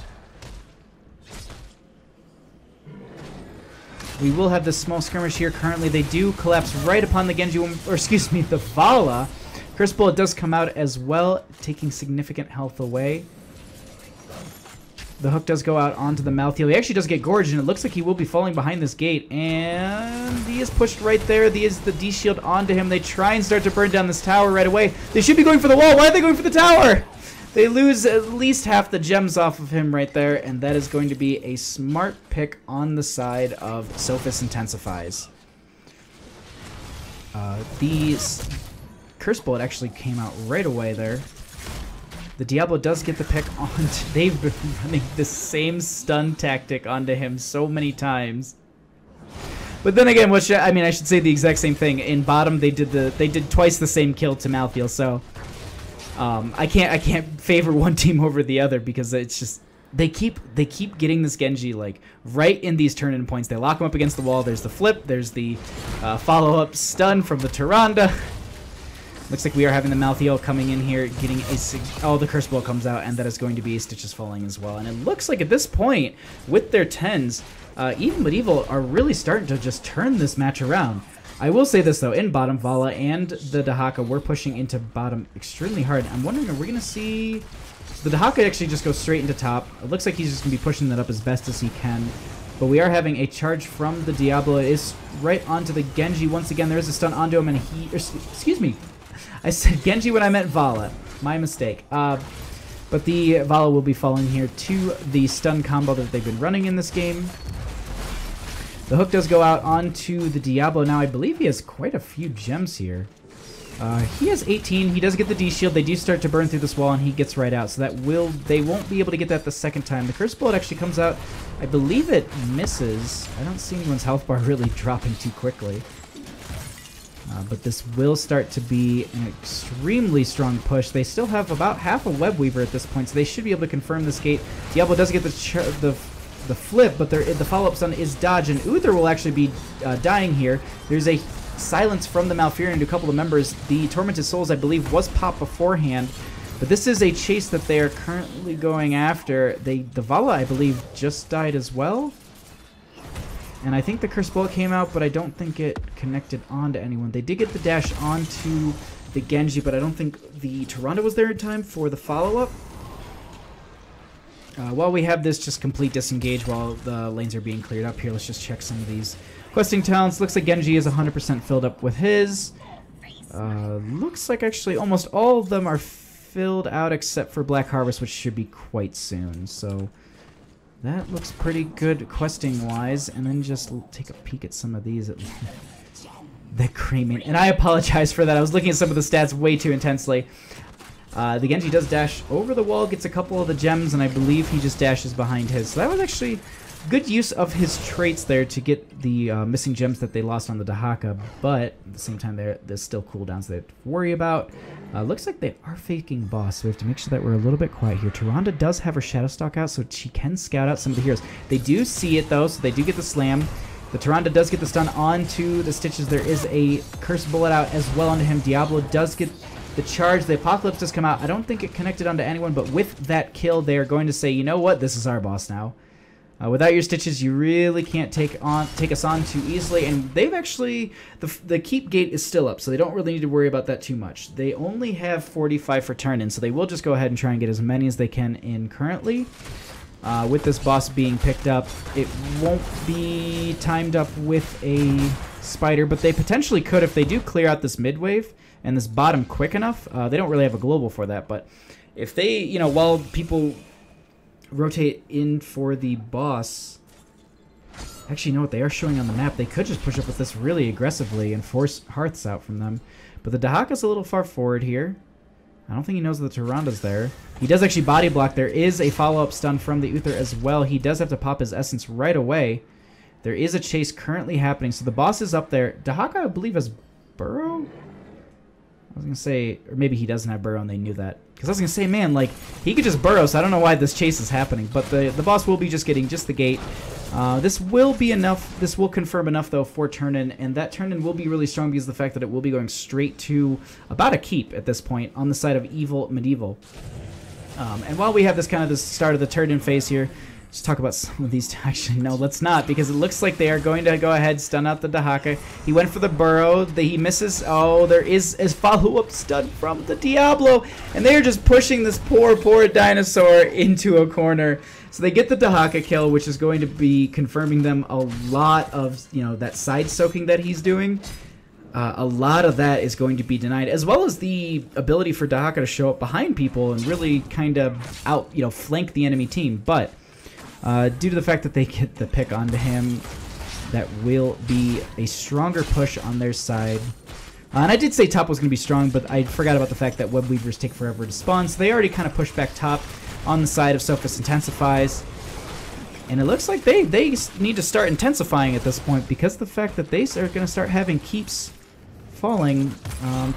Speaker 1: We will have this small skirmish here. Currently, they do collapse right upon the Genji, or excuse me, the Vala. Curse Bullet does come out as well, taking significant health away. The hook does go out onto the Malthael. He actually does get gorged, and it looks like he will be falling behind this gate. And he is pushed right there. He is the D-shield onto him. They try and start to burn down this tower right away. They should be going for the wall. Why are they going for the tower? They lose at least half the gems off of him right there, and that is going to be a smart pick on the side of Sophist Intensifies. The Curse Bullet actually came out right away there. The Diablo does get the pick on. They've been running the same stun tactic onto him so many times. But then again, I should say the exact same thing. In bottom, they did twice the same kill to Malthael. So I can't favor one team over the other because it's just they keep getting this Genji like right in these turn-in points. They lock him up against the wall. There's the flip. There's the follow-up stun from the Tyrande. Looks like we are having the Malthael coming in here, getting a... Oh, the Curse Blow comes out, and that is going to be a Stitches Falling as well. And it looks like at this point, with their 10s, even Medivhel are really starting to just turn this match around. I will say this, though. In bottom, Vala and the Dahaka were pushing into bottom extremely hard. I'm wondering, are we going to see... The Dahaka actually just goes straight into top. It looks like he's just going to be pushing that up as best as he can. But we are having a charge from the Diablo. It is right onto the Genji. Once again, there is a stun onto him, and he... Excuse me. I said Genji when I meant Vala. My mistake. But the Vala will be falling here to the stun combo that they've been running in this game. The hook does go out onto the Diablo. Now, I believe he has quite a few gems here. He has 18. He does get the D-shield. They do start to burn through this wall, and he gets right out. So they won't be able to get that the second time. The Curse Bullet actually comes out. I believe it misses. I don't see anyone's health bar really dropping too quickly. But this will start to be an extremely strong push. They still have about half a Web Weaver at this point, so they should be able to confirm this gate. Diablo does get the flip, but the follow-up stun is dodge, and Uther will actually be dying here. There's a silence from the Malfurion to a couple of members. The Tormented Souls, I believe, was popped beforehand, but this is a chase that they are currently going after. The Vala, I believe, just died as well. And I think the Curse Bullet came out, but I don't think it connected onto anyone. They did get the dash onto the Genji, but I don't think the Tyrande was there in time for the follow-up. While we have this just complete disengage while the lanes are being cleared up here, let's just check some of these questing talents. Looks like Genji is 100% filled up with his. Looks like actually almost all of them are filled out except for Black Harvest, which should be quite soon. So... that looks pretty good questing-wise, and then just take a peek at some of these. The creaming. And I apologize for that. I was looking at some of the stats way too intensely. The Genji does dash over the wall, gets a couple of the gems, and I believe he just dashes behind his. So that was actually good use of his traits there to get the missing gems that they lost on the Dahaka, but at the same time, there's still cooldowns they have to worry about. Looks like they are faking boss, so we have to make sure that we're a little bit quiet here. Tyrande does have her Shadow Stalk out, so she can scout out some of the heroes. They do see it, though, so they do get the slam. The Tyrande does get the stun onto the Stitches. There is a Curse Bullet out as well onto him. Diablo does get the charge. The Apocalypse does come out. I don't think it connected onto anyone, but with that kill, they are going to say, you know what, this is our boss now. Without your Stitches, you really can't take us on too easily, and they've actually... The keep gate is still up, so they don't really need to worry about that too much. They only have 45 for turn-in, so they will just go ahead and try and get as many as they can in currently. With this boss being picked up, it won't be timed up with a spider, but they potentially could if they do clear out this mid-wave and this bottom quick enough. They don't really have a global for that, but if they, you know, while people... rotate in for the boss. Actually, you know what? They are showing on the map. They could just push up with this really aggressively and force Hearths out from them. But the Dahaka's a little far forward here. I don't think he knows that the Tyranda's there. He does actually body block. There is a follow-up stun from the Uther as well. He does have to pop his essence right away. There is a chase currently happening. So the boss is up there. Dahaka, I believe, has Burrow? I was going to say, or maybe he doesn't have Burrow and they knew that. Because I was going to say, man, like, he could just Burrow, so I don't know why this chase is happening. But the boss will be just getting just the gate. This will be enough. This will confirm enough, though, for turn-in. And that turn-in will be really strong because of the fact that it will be going straight to about a keep at this point on the side of Evil Medivhel. And while we have this kind of the start of the turn-in phase here, let's talk about some of these. Actually, no, let's not, because it looks like they are going to go ahead, stun out the Dahaka. He went for the Burrow. He misses. Oh, there is a follow-up stun from the Diablo. And they are just pushing this poor dinosaur into a corner. So they get the Dahaka kill, which is going to be confirming them a lot of, you know, that side soaking that he's doing. A lot of that is going to be denied, as well as the ability for Dahaka to show up behind people and really kind of flank the enemy team. But due to the fact that they get the pick onto him, that will be a stronger push on their side. And I did say top was going to be strong, but I forgot about the fact that Web Weavers take forever to spawn, so they already kind of pushed back top on the side of Sophist Intensifies. And it looks like they need to start intensifying at this point, because the fact that they are going to start having keeps falling,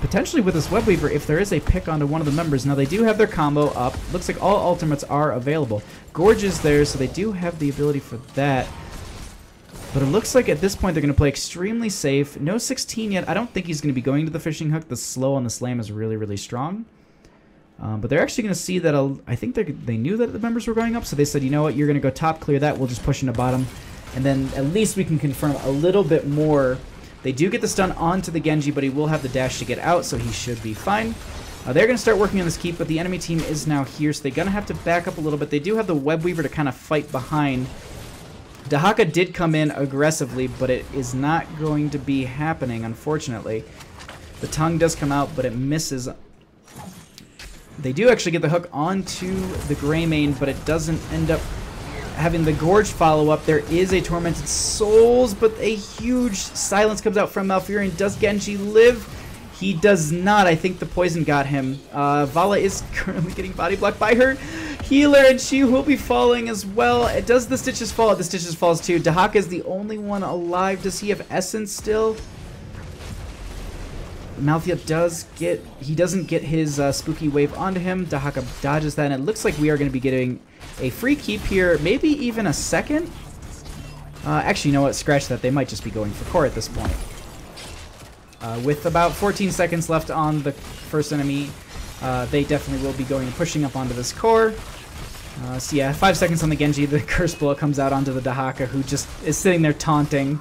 Speaker 1: potentially with this Web Weaver if there is a pick onto one of the members. Now they do have their combo up. Looks like all ultimates are available. Gorge is there, so they do have the ability for that. But it looks like at this point they're going to play extremely safe. No 16 yet. I don't think he's going to be going to the fishing hook. The slow on the slam is really, really strong. But they're actually going to see that, I think they knew that the members were going up, so they said, you know what, you're going to go top, clear that, we'll just push into bottom. And then at least we can confirm a little bit more. They do get the stun onto the Genji, but he will have the dash to get out, so he should be fine. They're going to start working on this keep, but the enemy team is now here, so they're going to have to back up a little bit. They do have the Web Weaver to kind of fight behind. Dahaka did come in aggressively, but it is not going to be happening, unfortunately. The tongue does come out, but it misses. They do actually get the hook onto the Greymane, but it doesn't end up having the Gorge follow-up. There is a Tormented Souls, but a huge silence comes out from Malfurion. Does Genji live? He does not. I think the poison got him. Vala is currently getting body blocked by her healer, and she will be falling as well. Does the Stitches fall? The Stitches falls too. Dahaka is the only one alive. Does he have Essence still? Malthea doesn't get his spooky wave onto him. Dahaka dodges that, and it looks like we are going to be getting a free keep here, maybe even a second. Actually, you know what? Scratch that. They might just be going for core at this point. With about 14 seconds left on the first enemy, they definitely will be going and pushing up onto this core. So yeah, 5 seconds on the Genji. The curse bullet comes out onto the Dahaka, who just is sitting there taunting.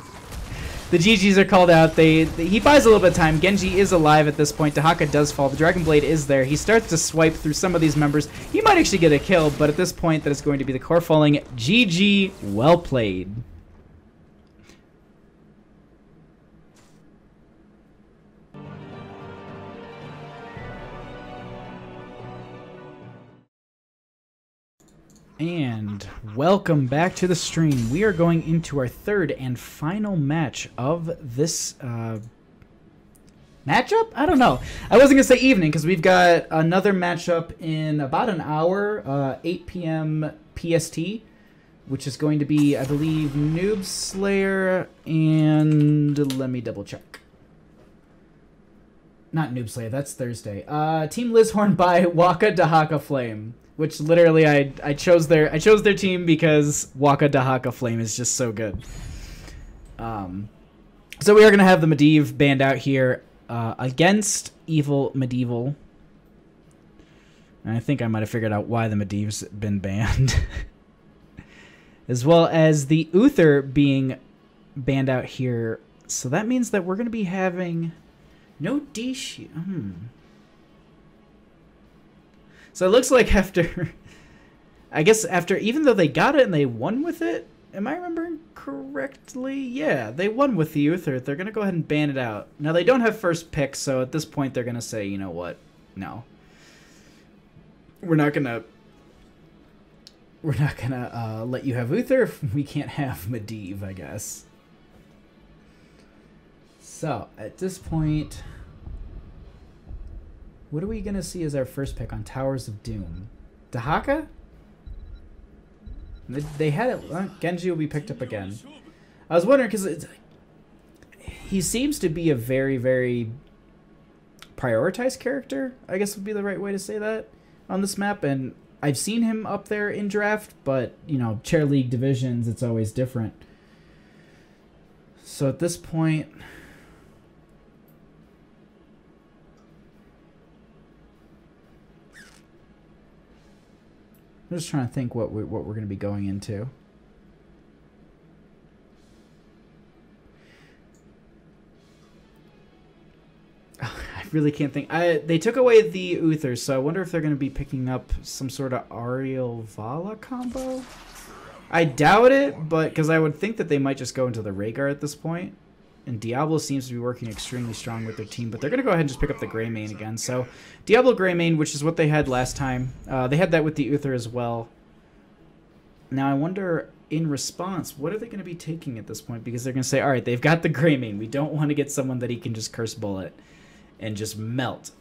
Speaker 1: The GGs are called out. He buys a little bit of time. Genji is alive at this point. Dahaka does fall. The Dragon Blade is there. He starts to swipe through some of these members. He might actually get a kill, but at this point, that is going to be the core falling. GG, well played. And welcome back to the stream. We are going into our third and final match of this matchup? I don't know. I wasn't going to say evening because we've got another matchup in about an hour, 8 p.m. PST, which is going to be, I believe, Noob Slayer and... let me double check. Not Noob Slayer, that's Thursday. Team Lizhorn by Waka Dahaka Flame. Which literally I chose their team because Waka Dahaka Flame is just so good. So we are gonna have the Medivh banned out here against Evil Medivhel. And I think I might have figured out why the Medivh's been banned. As well as the Uther being banned out here. So that means that we're gonna be having no D-shield. So it looks like after, I guess after, even though they got it and they won with it, am I remembering correctly? Yeah, they won with the Uther. They're going to go ahead and ban it out. Now, they don't have first pick, so at this point, they're going to say, you know what? No. We're not going to let you have Uther if we can't have Medivh, I guess. So, at this point... what are we going to see as our first pick on Towers of Doom? Dahaka? They had it. Genji will be picked up again. I was wondering because he seems to be a very, very prioritized character, I guess would be the right way to say that, on this map. And I've seen him up there in draft, but, you know, chair league divisions, it's always different. So at this point... I'm just trying to think what we're going to be going into. I really can't think. They took away the Uther, so I wonder if they're going to be picking up some sort of Ariel Vala combo. I doubt it, but because I would think that they might just go into the Rhaegar at this point. And Diablo seems to be working extremely strong with their team, but they're going to go ahead and just pick up the Greymane again. So Diablo Greymane, which is what they had last time. They had that with the Uther as well. Now I wonder, in response, what are they going to be taking at this point? Because they're going to say, all right, they've got the Greymane. We don't want to get someone that he can just curse bullet and just melt.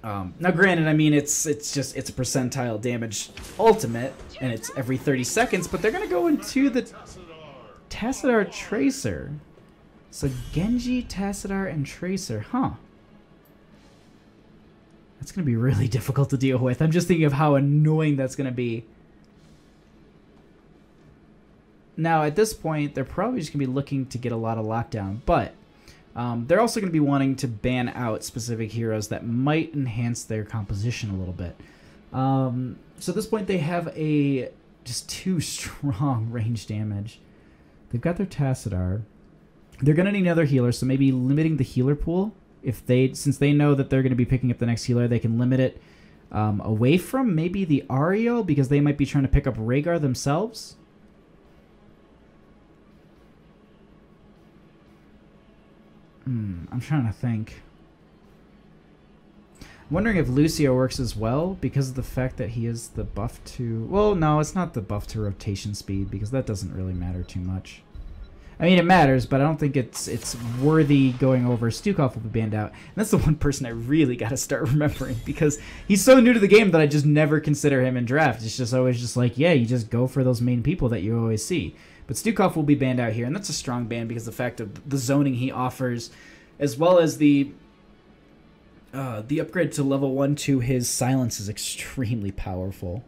Speaker 1: Now granted, I mean, it's a percentile damage ultimate, and it's every 30 seconds, but they're going to go into the Tassadar Tracer. So Genji, Tassadar, and Tracer. Huh. That's going to be really difficult to deal with. I'm just thinking of how annoying that's going to be. Now, at this point, they're probably just going to be looking to get a lot of lockdown. But they're also going to be wanting to ban out specific heroes that might enhance their composition a little bit. So at this point, they have just 2 strong range damage. They've got their Tassadar. They're going to need another healer, so maybe limiting the healer pool. Since they know that they're going to be picking up the next healer, they can limit it away from maybe the Ariel, because they might be trying to pick up Rhaegar themselves. I'm trying to think. I'm wondering if Lucio works as well because of the fact that he is the buff to... Well, no, it's not the buff to rotation speed because that doesn't really matter too much. I mean, it matters, but I don't think it's worthy going over. Stukov will be banned out. And that's the one person I really got to start remembering because he's so new to the game that I just never consider him in draft. It's just always just like, yeah, you just go for those main people that you always see. But Stukov will be banned out here, and that's a strong ban because of the fact of the zoning he offers, as well as the upgrade to level 1 to his silence is extremely powerful.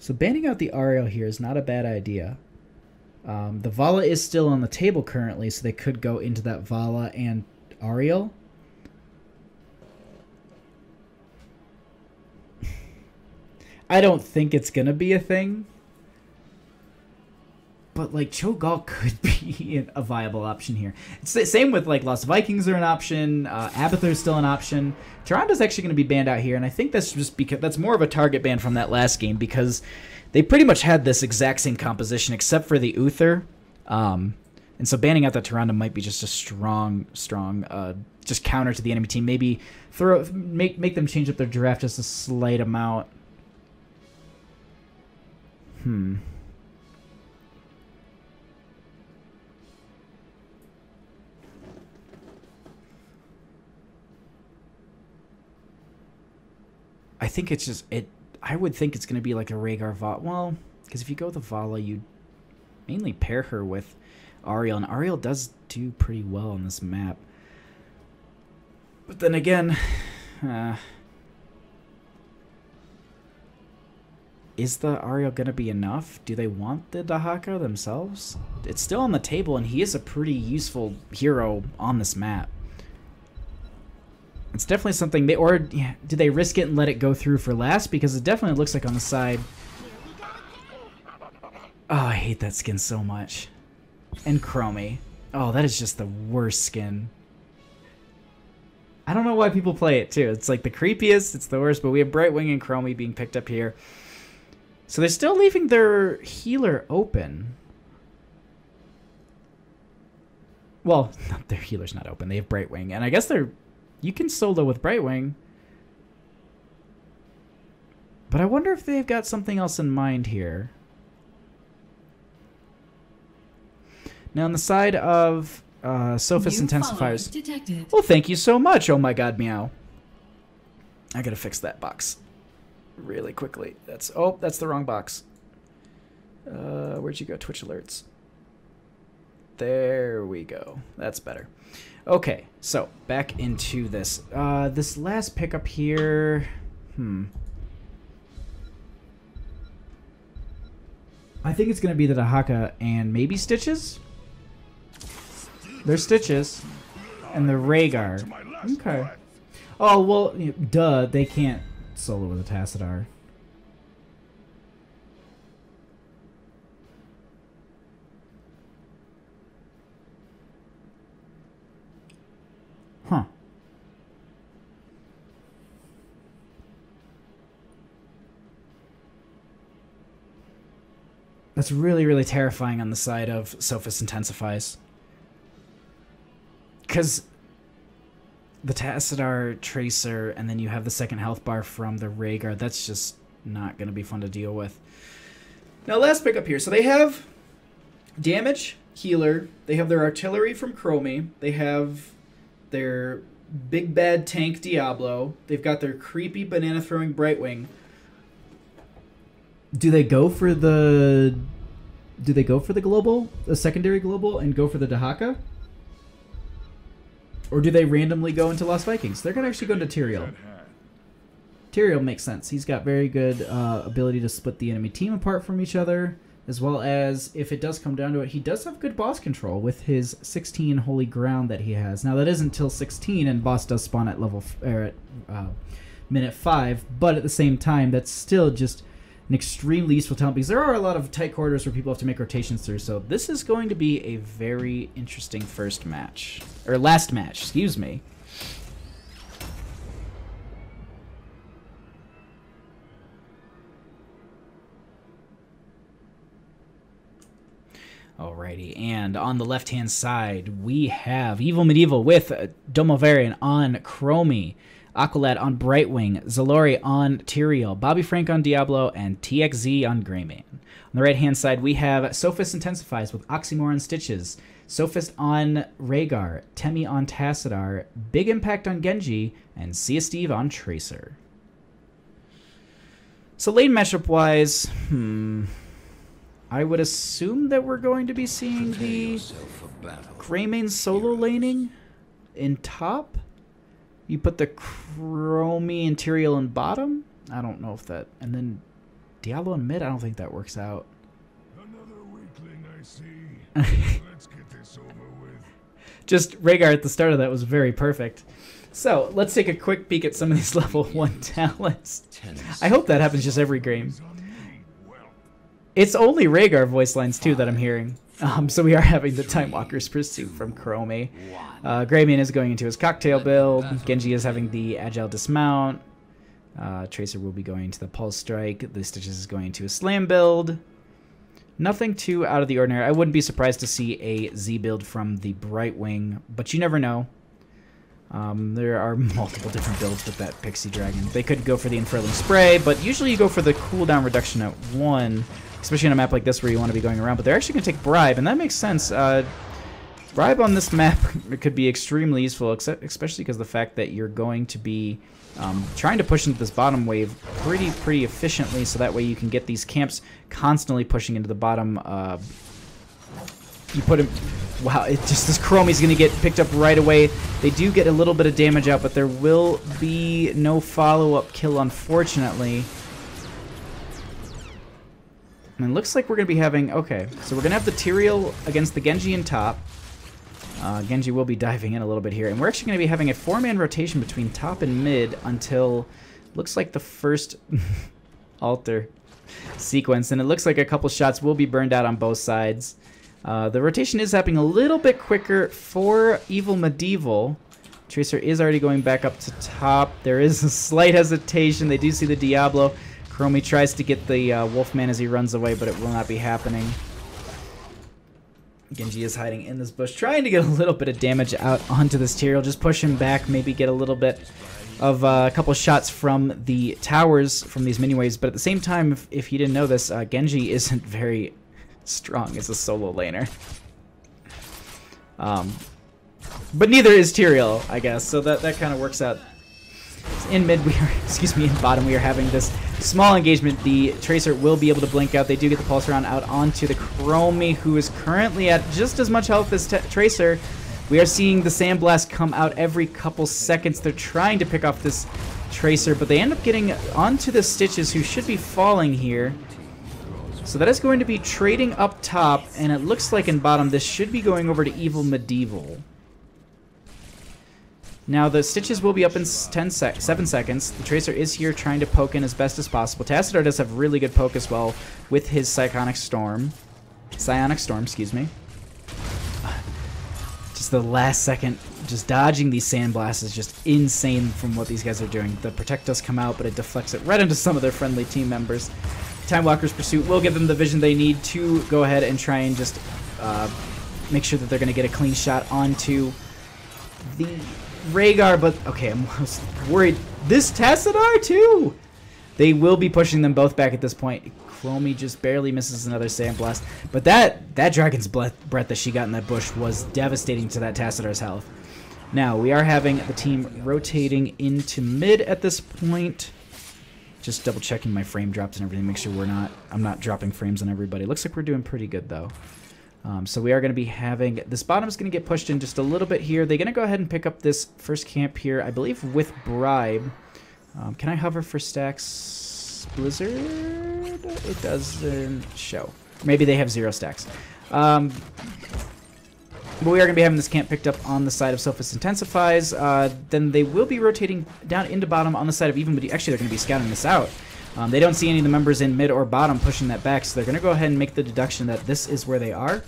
Speaker 1: So banning out the Ariel here is not a bad idea. The Vala is still on the table currently, so they could go into that Vala and Ariel. I don't think it's going to be a thing. But, like, Cho'Gall could be a viable option here. It's the same with, like, Lost Vikings are an option. Abathur is still an option. Tyranda's actually going to be banned out here, and I think that's just because that's more of a target ban from that last game because they pretty much had this exact same composition except for the Uther. And so banning out that Tyrande might be just a strong just counter to the enemy team. Maybe make them change up their draft just a slight amount. I think it's just I would think it's going to be like a Rhaegar Vala. Well, because if you go with the Vala, you mainly pair her with Ariel, and Ariel does do pretty well on this map. But then again, is the Ariel going to be enough? Do they want the Dahaka themselves? It's still on the table, and he is a pretty useful hero on this map. It's definitely something do they risk it and let it go through for last? Because it definitely looks like on the side. Oh, I hate that skin so much. And Chromie. Oh, that is just the worst skin. I don't know why people play it too. It's like the creepiest, it's the worst, but we have Brightwing and Chromie being picked up here. So they're still leaving their healer open. Well, their healer's not open. They have Brightwing, and I guess you can solo with Brightwing. But I wonder if they've got something else in mind here. Now on the side of Sophist Intensifies. Well, thank you so much. Oh my god, meow. I gotta fix that box really quickly. That's the wrong box. Where'd you go? Twitch alerts. There we go. That's better. Okay, so back into this. This last pickup here. I think it's going to be the Dahaka and maybe Stitches? There's Stitches. And the Rhaegar. Okay. Oh, well, duh. They can't solo with a Tassadar. Huh. That's really, really terrifying on the side of Sophist Intensifies. Because the Tassadar Tracer, and then you have the second health bar from the Rhaegar, that's just not going to be fun to deal with. Now, last pickup here. So they have damage, healer. They have their artillery from Chromie. They have their big bad tank Diablo. They've got their creepy banana throwing Brightwing. Do they go for the Do they go for the global, the secondary global, and go for the Dahaka? Or do they randomly go into Lost Vikings? They're going to actually go into Tyrael. Tyrael makes sense. He's got very good ability to split the enemy team apart from each other, as well as, if it does come down to it, he does have good boss control with his 16 Holy Ground that he has. Now, that isn't until 16, and boss does spawn at minute 5, but at the same time, that's still just an extremely useful talent, because there are a lot of tight corridors where people have to make rotations through, so this is going to be a very interesting first match. Or last match, excuse me. Alrighty, and on the left-hand side, we have Evel Medivhel with Domovarian on Chromie, Aqualad on Brightwing, Zalori on Tyrael, Bobby Frank on Diablo, and TXZ on Greymane. On the right-hand side, we have Sophist Intensifies with Oxymore on Stitches, Sophist on Rhaegar, Temi on Tassadar, Big Impact on Genji, and Sia Steve on Tracer. So lane matchup-wise, I would assume that we're going to be seeing the Greymane solo laning in top. You put the Chromie and Tyrael in bottom? I don't know if that... And then Diablo in mid? I don't think that works out.
Speaker 3: Another weakling I see. Let's get this over with.
Speaker 1: Just Rhaegar at the start of that was very perfect. So, let's take a quick peek at some of these level 1 talents. I hope that happens just every game. It's only Rhaegar voice lines, too, that I'm hearing. So we are having the Time Walker's Pursuit from Chromie. Greymane is going into his Cocktail build. Genji is having the Agile Dismount. Tracer will be going to the Pulse Strike. The Stitches is going to a Slam build. Nothing too out of the ordinary. I wouldn't be surprised to see a Z build from the Brightwing, but you never know. There are multiple different builds with that Pixie Dragon. They could go for the Infernal Spray, but usually you go for the cooldown reduction at 1. Especially on a map like this where you want to be going around. But they're actually going to take Bribe, and that makes sense. Bribe on this map could be extremely useful, especially because the fact that you're going to be trying to push into this bottom wave pretty efficiently, so that way you can get these camps constantly pushing into the bottom. You put him... Wow, it just this Chromie's going to get picked up right away. They do get a little bit of damage out, but there will be no follow-up kill, unfortunately. And it looks like we're going to be having... Okay, so we're going to have the Tyrael against the Genji in top. Genji will be diving in a little bit here. And we're actually going to be having a 4-man rotation between top and mid until... Looks like the first altar sequence. And it looks like a couple shots will be burned out on both sides. The rotation is happening a little bit quicker for Evel Medivhel. Tracer is already going back up to top. There is a slight hesitation. They do see the Diablo. Chromie tries to get the Wolfman as he runs away, but it will not be happening. Genji is hiding in this bush, trying to get a little bit of damage out onto this Tyrael. Just push him back, maybe get a little bit of a couple shots from the towers from these mini waves. But at the same time, if you didn't know this, Genji isn't very strong as a solo laner. But neither is Tyrael, I guess, so that kind of works out. In mid, in bottom, we are having this small engagement. The Tracer will be able to blink out. They do get the Pulse Round out onto the Chromie, who is currently at just as much health as Tracer. We are seeing the Sandblast come out every couple seconds. They're trying to pick off this Tracer, but they end up getting onto the Stitches, who should be falling here. So that is going to be trading up top, and it looks like in bottom, this should be going over to Evel Medivhel. Now, the Stitches will be up in 7 seconds. The Tracer is here trying to poke in as best as possible. Tassadar does have really good poke as well with his Psionic Storm, excuse me. Just the last second, just dodging these Sandblasts is just insane from what these guys are doing. The Protect does come out, but it deflects it right into some of their friendly team members. Time Walker's Pursuit will give them the vision they need to go ahead and try and just make sure that they're going to get a clean shot onto the Rhaegar, but okay, I'm worried. This Tassadar too! They will be pushing them both back at this point. Chromie just barely misses another Sandblast, but that Dragon's breath that she got in that bush was devastating to that Tassadar's health. Now, we are having the team rotating into mid at this point. Just double checking my frame drops and everything. Make sure I'm not dropping frames on everybody. Looks like we're doing pretty good though. So we are going to be having this bottom's going to get pushed in just a little bit here. They're going to go ahead and pick up this first camp here, I believe, with bribe. Can I hover for stacks? Blizzard? It doesn't show. Maybe they have 0 stacks. But we are going to be having this camp picked up on the side of Sophist Intensifies. Then they will be rotating down into bottom on the side of Even. Actually, they're going to be scouting this out. They don't see any of the members in mid or bottom pushing that back, so they're going to go ahead and make the deduction that this is where they are.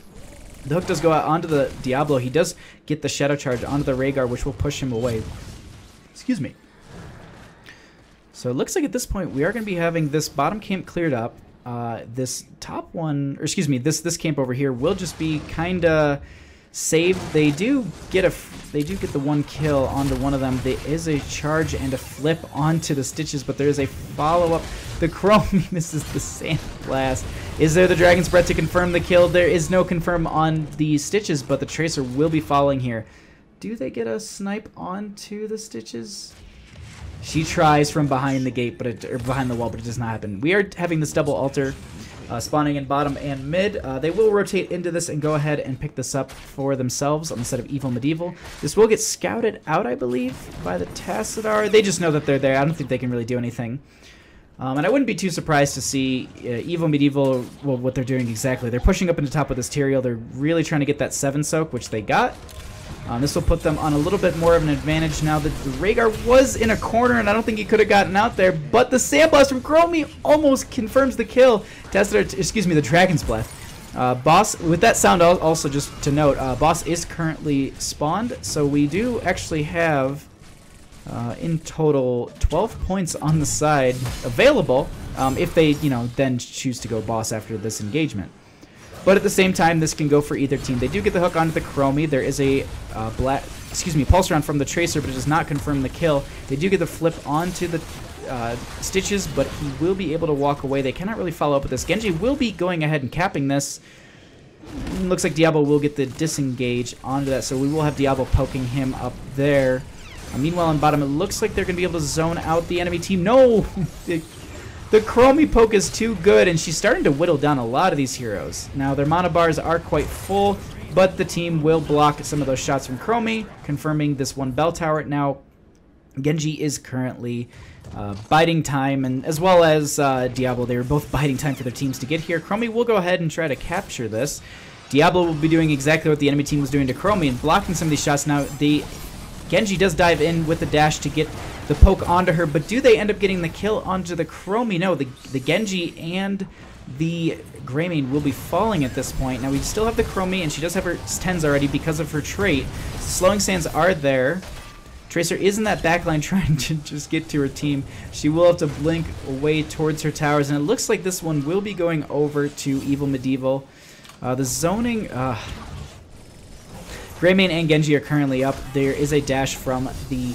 Speaker 1: The hook does go out onto the Diablo. He does get the Shadow Charge onto the Rhaegar, which will push him away. Excuse me. So it looks like at this point we are going to be having this bottom camp cleared up. This top one, or excuse me, this camp over here will just be kind of saved. They do get the 1 kill onto one of them. There is a charge and a flip onto the Stitches, but there is a follow-up. The Chromie misses the Sand Blast. Is there the Dragon's Breath to confirm the kill? There is no confirm on the Stitches, but the Tracer will be following here. Do they get a snipe onto the Stitches? She tries from behind the gate, or behind the wall, but it does not happen. We are having this double altar spawning in bottom and mid. They will rotate into this and go ahead and pick this up for themselves on the side of Evil Medieval. This will get scouted out, I believe, by the Tassadar. They just know that they're there. I don't think they can really do anything. And I wouldn't be too surprised to see Evil Medieval, well, what they're doing exactly. They're pushing up into top with this Tyrael. They're really trying to get that 7 soak, which they got. This will put them on a little bit more of an advantage now that the Rhaegar was in a corner, and I don't think he could have gotten out there. But the Sandblast from Chromie almost confirms the kill. Excuse me, the Dragon's Breath. Boss, with that sound also just to note, Boss is currently spawned, so we do actually have in total 12 points on the side available if they, then choose to go Boss after this engagement. But at the same time, this can go for either team. They do get the hook onto the Chromie. There is a pulse round from the Tracer, but it does not confirm the kill. They do get the flip onto the Stitches, but he will be able to walk away. They cannot really follow up with this. Genji will be going ahead and capping this. Looks like Diablo will get the disengage onto that, so we will have Diablo poking him up there. Meanwhile, on bottom, it looks like they're going to be able to zone out the enemy team. No! The Chromie poke is too good, and she's starting to whittle down a lot of these heroes. Now, their mana bars are quite full, but the team will block some of those shots from Chromie, confirming this 1 bell tower. Now, Genji is currently biding time, and as well as Diablo, they were both biding time for their teams to get here. Chromie will go ahead and try to capture this. Diablo will be doing exactly what the enemy team was doing to Chromie and blocking some of these shots. Now, Genji does dive in with the dash to get the poke onto her, but do they end up getting the kill onto the Chromie? No, the Genji and the Greymane will be falling at this point. Now we still have the Chromie, and she does have her 10s already because of her trait. Slowing sands are there. Tracer is in that backline trying to just get to her team. She will have to blink away towards her towers, and it looks like this one will be going over to Evil Medieval. The zoning... Greymane and Genji are currently up. There is a dash from the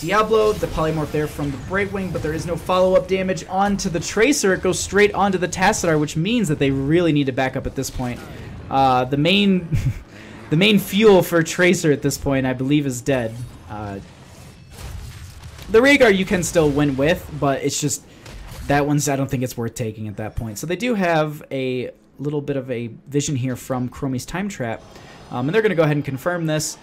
Speaker 1: Diablo, the polymorph there from the Brightwing, but there is no follow-up damage onto the Tracer. It goes straight onto the Tassadar, which means that they really need to back up at this point. The main fuel for Tracer at this point, I believe, is dead. The Rhaegar you can still win with, but it's just that one's, I don't think it's worth taking at that point. So they do have a little bit of a vision here from Chromie's Time Trap. And they're going to go ahead and confirm this.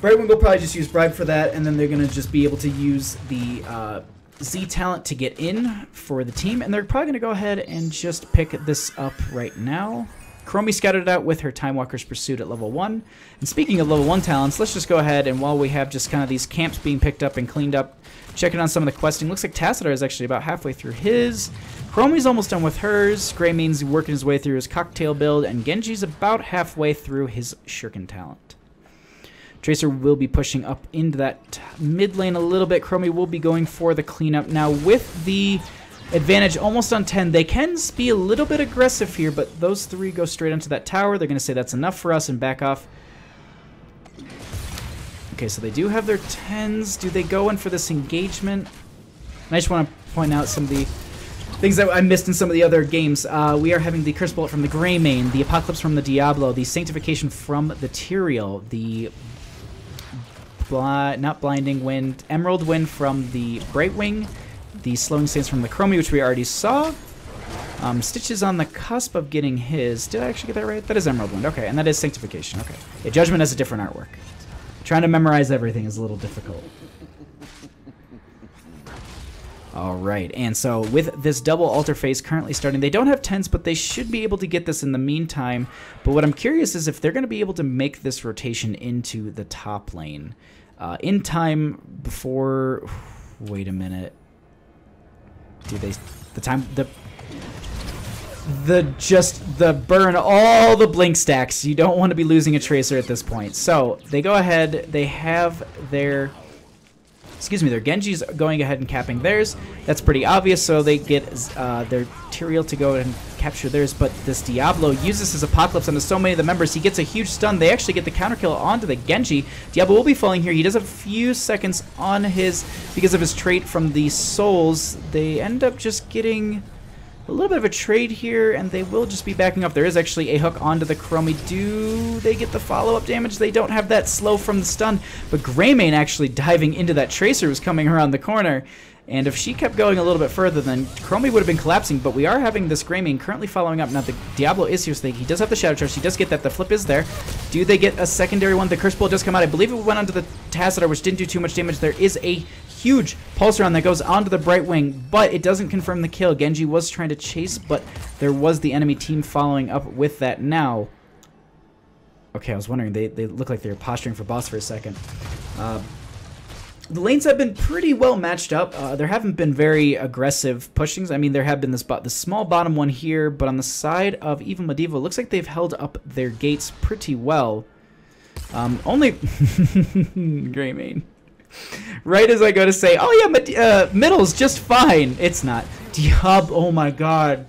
Speaker 1: Brightwing will probably just use Bribe for that, and then they're going to just be able to use the Z talent to get in for the team, and they're probably going to go ahead and just pick this up right now. Chromie scouted it out with her Time Walker's Pursuit at level 1. And speaking of level 1 talents, let's just go ahead and while we have just kind of these camps being picked up and cleaned up, checking on some of the questing. Looks like Tassadar is actually about halfway through his. Chromie's almost done with hers. Greymane's working his way through his Cocktail build, and Genji's about halfway through his Shuriken talent. Tracer will be pushing up into that mid lane a little bit. Chromie will be going for the cleanup. Now with the advantage almost on 10, they can be a little bit aggressive here, but those 3 go straight onto that tower. They're going to say that's enough for us and back off. Okay, so they do have their 10s. Do they go in for this engagement? And I just want to point out some of the things that I missed in some of the other games. We are having the Curse Bullet from the Greymane, the Apocalypse from the Diablo, the Sanctification from the Tyrael, the not Blinding Wind, Emerald Wind from the Brightwing, the slowing stance from the Chromie, which we already saw. Stitch is on the cusp of getting his. Did I actually get that right? That is Emerald Wind. Okay, and that is Sanctification. Okay. Yeah, Judgment has a different artwork. Trying to memorize everything is a little difficult. Alright, and so with this double altar phase currently starting, they don't have 10s, but they should be able to get this in the meantime. But what I'm curious is if they're going to be able to make this rotation into the top lane. In time before... Wait a minute. Do they... The burn all the blink stacks. You don't want to be losing a Tracer at this point. So, they go ahead, they have their... Excuse me, their Genji's going ahead and capping theirs. That's pretty obvious, so they get their Tyrael to go ahead and capture theirs, but this Diablo uses his Apocalypse onto so many of the members. He gets a huge stun. They actually get the counter kill onto the Genji. Diablo will be falling here. He does have a few seconds on his, because of his trait from the Souls. They end up just getting a little bit of a trade here, and they will just be backing up. There is actually a hook onto the Chromie. Do they get the follow-up damage? They don't have that slow from the stun, but Greymane actually diving into that Tracer was coming around the corner, and if she kept going a little bit further, then Chromie would have been collapsing, but we are having this Greymane currently following up. Now, the Diablo is here, so he does have the Shadow Charge. He does get that. The flip is there. Do they get a secondary one? The Curse Bolt does come out. I believe it went onto the Tassadar, which didn't do too much damage. There is a huge pulse round that goes onto the Brightwing, but it doesn't confirm the kill. Genji was trying to chase, but there was the enemy team following up with that now. Okay, I was wondering, they look like they were posturing for boss for a second. The lanes have been pretty well matched up. There haven't been very aggressive pushings. I mean, there have been the small bottom one here, but on the side of Evel Medivhel, it looks like they've held up their gates pretty well. Only Greymane. Right as I go to say, oh yeah, middle's just fine. It's not. Oh my god.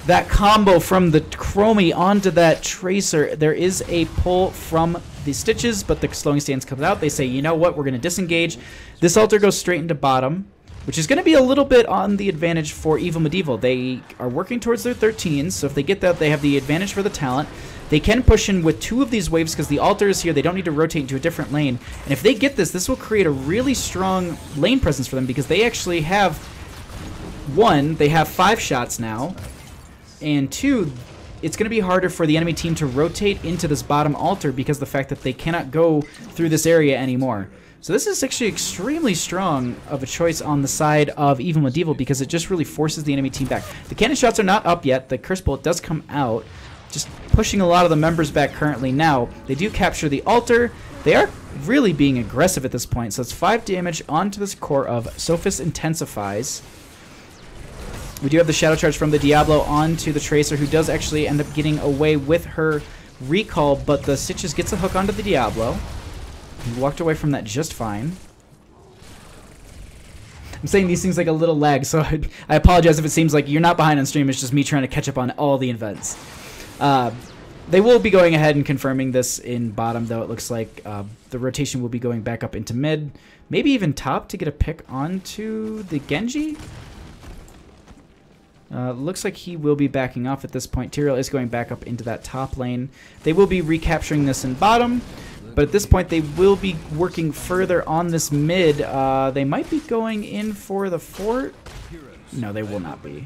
Speaker 1: That combo from the Chromie onto that Tracer. There is a pull from the Stitches, but the slowing stance comes out. They say, you know what, we're going to disengage. This altar goes straight into bottom, which is going to be a little bit on the advantage for Evel Medivhel. They are working towards their 13s, so if they get that, they have the advantage for the talent. They can push in with 2 of these waves because the altar is here. They don't need to rotate into a different lane. And if they get this, this will create a really strong lane presence for them because they actually have, 1, they have 5 shots now, and 2, it's going to be harder for the enemy team to rotate into this bottom altar because of the fact that they cannot go through this area anymore. So this is actually extremely strong of a choice on the side of Evel Medivhel because it just really forces the enemy team back. The cannon shots are not up yet. The Curse Bolt does come out, just pushing a lot of the members back currently now. They do capture the altar. They are really being aggressive at this point. So it's 5 damage onto this core of Sophist Intensifies. We do have the Shadow Charge from the Diablo onto the Tracer, who does actually end up getting away with her recall, but the Stitches gets a hook onto the Diablo. He walked away from that just fine. I'm saying these things like a little lag, so I apologize if it seems like you're not behind on stream. It's just me trying to catch up on all the events. They will be going ahead and confirming this in bottom, though. It looks like the rotation will be going back up into mid, maybe even top to get a pick onto the Genji. Looks like he will be backing off at this point. Tyrael is going back up into that top lane. They will be recapturing this in bottom, but at this point they will be working further on this mid. They might be going in for the fort. No, they will not be.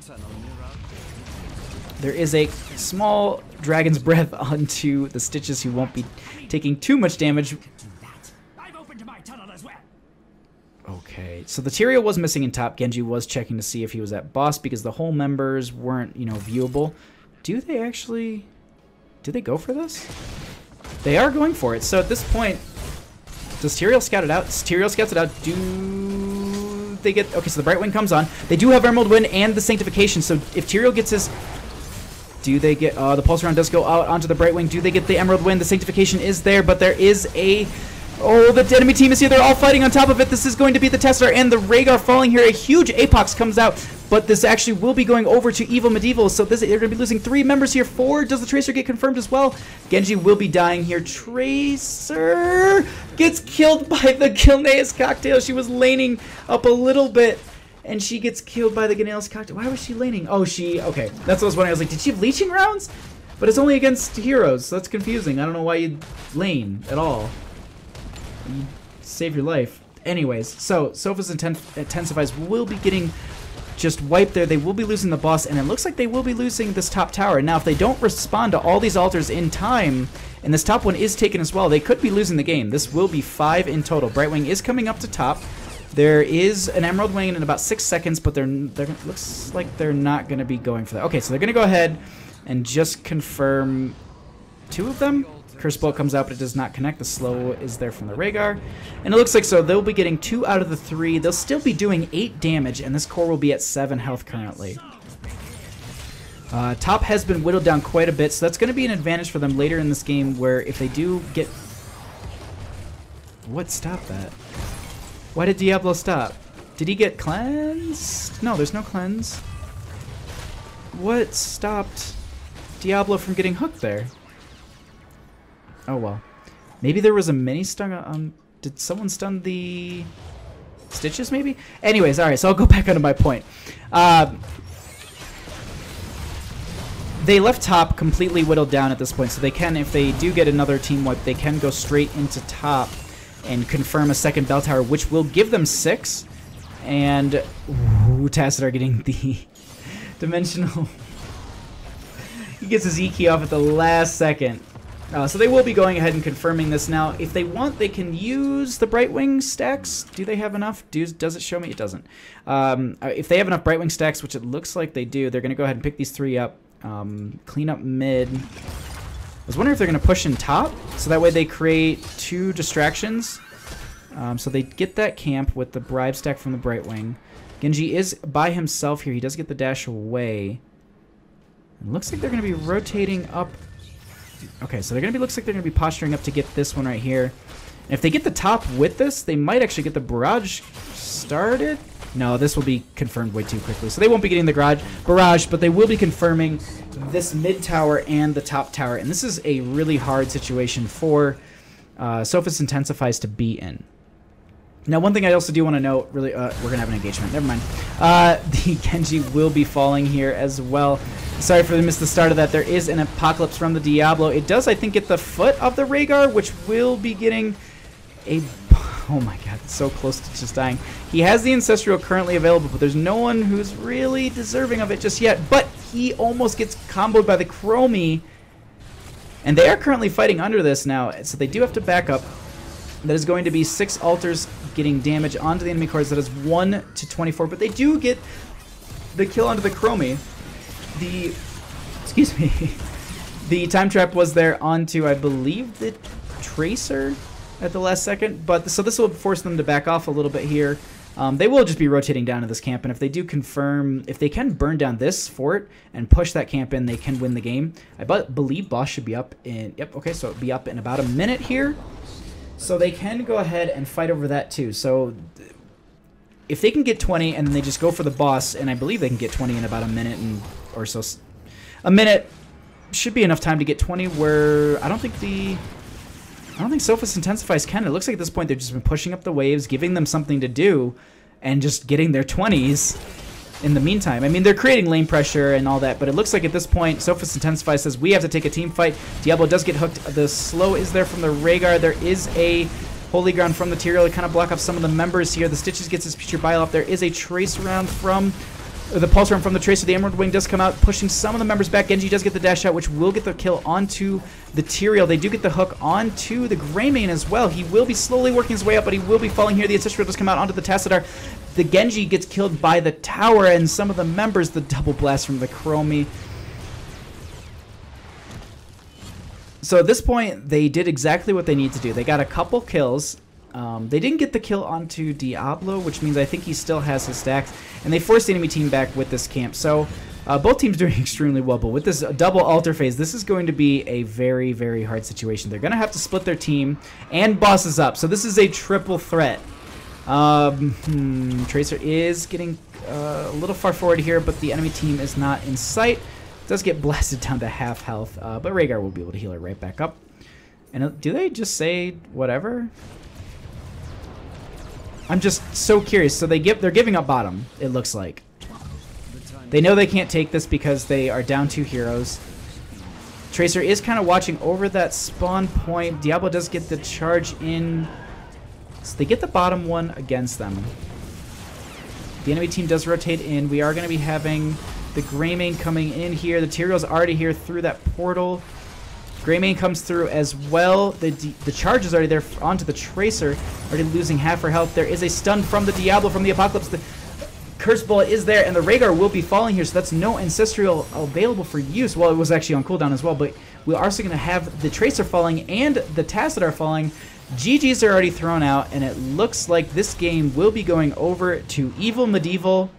Speaker 1: There is a small Dragon's Breath onto the Stitches, who won't be taking too much damage. Okay, so the Tyrael was missing in top. Genji was checking to see if he was at boss because the whole members weren't, viewable. Do they actually... Do they go for this? They are going for it. So at this point, does Tyrael scout it out? Tyrael scouts it out. Do they get... Okay, so the Brightwing comes on. They do have Emerald Wind and the Sanctification, so if Tyrael gets his... Do they get... the Pulse Round does go out onto the Brightwing. Do they get the Emerald Wind? The Sanctification is there, but there is a... Oh, the enemy team is here. They're all fighting on top of it. This is going to be the Testar and the Rhaegar falling here. A huge Apox comes out, but this actually will be going over to Evel Medivhel. So they're going to be losing 3 members here. 4. Does the Tracer get confirmed as well? Genji will be dying here. Tracer gets killed by the Gilneas Cocktail. She was laning up a little bit, and she gets killed by the Gilneas Cocktail. Why was she laning? Oh, okay. That's what I was wondering. I was like, did she have leeching rounds? But it's only against heroes, so that's confusing. I don't know why you'd lane at all. You save your life. Anyways, so Sophist Intensifies will be getting just wipe there, they will be losing the boss, and it looks like they will be losing this top tower. Now, if they don't respond to all these altars in time, and this top one is taken as well, they could be losing the game. This will be 5 in total. Brightwing is coming up to top. There is an Emerald Wing in about 6 seconds, but they're looks like they're not going to be going for that. Okay, so they're going to go ahead and just confirm 2 of them. Curse Bolt comes out, but it does not connect. The slow is there from the Rhaegar. And it looks like so they'll be getting 2 out of the 3. They'll still be doing 8 damage, and this core will be at 7 health currently. Top has been whittled down quite a bit, so that's going to be an advantage for them later in this game, where if they do get... What stopped that? Why did Diablo stop? Did he get cleansed? No, there's no cleanse. What stopped Diablo from getting hooked there? Oh well. Maybe there was a mini stun on... Did someone stun the stitches maybe? Anyways, alright, so I'll go back onto my point. They left top completely whittled down at this point, so they can, if they do get another team wipe, they can go straight into top and confirm a second bell tower, which will give them 6. And Tassadar getting the dimensional. He gets his E key off at the last second. So they will be going ahead and confirming this now. If they want, they can use the Brightwing stacks. Do they have enough? Does it show me? It doesn't. If they have enough Brightwing stacks, which it looks like they do, they're going to go ahead and pick these 3 up. Clean up mid. I was wondering if they're going to push in top, so that way they create 2 distractions. So they get that camp with the bribe stack from the Brightwing. Genji is by himself here. He does get the dash away. It looks like they're going to be rotating up. Okay, so looks like they're going to be posturing up to get this one right here. And if they get the top with this, they might actually get the barrage started. No, this will be confirmed way too quickly. So they won't be getting the barrage, but they will be confirming this mid tower and the top tower. And this is a really hard situation for Sophist Intensifies to be in. Now, one thing I also do want to note, really, we're going to have an engagement. Never mind. The Genji will be falling here as well. Sorry for missed the start of that. There is an Apocalypse from the Diablo. It does, I think, get the foot of the Rhaegar, which will be getting a... Oh my god, it's so close to just dying. He has the Ancestral currently available, but there's no one who's really deserving of it just yet. But he almost gets comboed by the Chromie. And they are currently fighting under this now, so they do have to back up. That is going to be 6 altars getting damage onto the enemy cores. That is 1 to 24, but they do get the kill onto the Chromie. Excuse me. The time trap was there onto, I believe, the Tracer at the last second, but so this will force them to back off a little bit here. They will just be rotating down to this camp, and if they do confirm, if they can burn down this fort and push that camp in, they can win the game. I believe boss should be up in, yep, okay, so it'll be up in about a minute here. So they can go ahead and fight over that too. So if they can get 20 and then they just go for the boss, and I believe they can get 20 in about a minute or so. A minute should be enough time to get 20 where I don't think Sophist Intensifies can. It looks like at this point they've just been pushing up the waves, giving them something to do, and just getting their 20s in the meantime. I mean, they're creating lane pressure and all that, but it looks like at this point Sophist Intensifies says we have to take a team fight. Diablo does get hooked. The slow is there from the Rhaegar. There is a Holy Ground from the Tyrael to kind of block off some of the members here. The Stitches gets his future bile off. There is a Trace round from... the Pulse Round from the Tracer. The Emerald Wing does come out, pushing some of the members back. Genji does get the dash out, which will get the kill onto the Tyrael. They do get the hook onto the Greymane as well. He will be slowly working his way up, but he will be falling here. The Ancestral does come out onto the Tassadar. The Genji gets killed by the tower, and some of the members, the double blast from the Chromie. So at this point, they did exactly what they need to do. They got a couple kills. They didn't get the kill onto Diablo, which means I think he still has his stacks, and they forced the enemy team back with this camp. So both teams doing extremely well, but with this double altar phase, this is going to be a very, very hard situation. They're going to have to split their team, and bosses up. So this is a triple threat. Tracer is getting a little far forward here, but the enemy team is not in sight. Does get blasted down to half health, but Rhaegar will be able to heal her right back up. And do they just say whatever? I'm just so curious. So they're giving up bottom, it looks like. They know they can't take this because they are down 2 heroes. Tracer is kind of watching over that spawn point. Diablo does get the charge in. So they get the bottom one against them. The enemy team does rotate in. We are going to be having the Greymane coming in here. The Tyrell's already here through that portal. Greymane comes through as well. The charge is already there onto the Tracer. Already losing half her health. There is a stun from the Diablo, from the Apocalypse. The Curse Bullet is there, and the Rhaegar will be falling here, so that's no Ancestral available for use. Well, it was actually on cooldown as well, but we're also going to have the Tracer falling and the Tacet are falling. GGs are already thrown out, and it looks like this game will be going over to Evel Medivhel.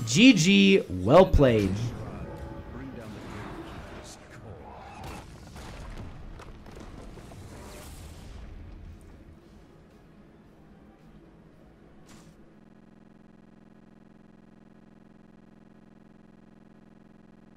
Speaker 1: GG, well played.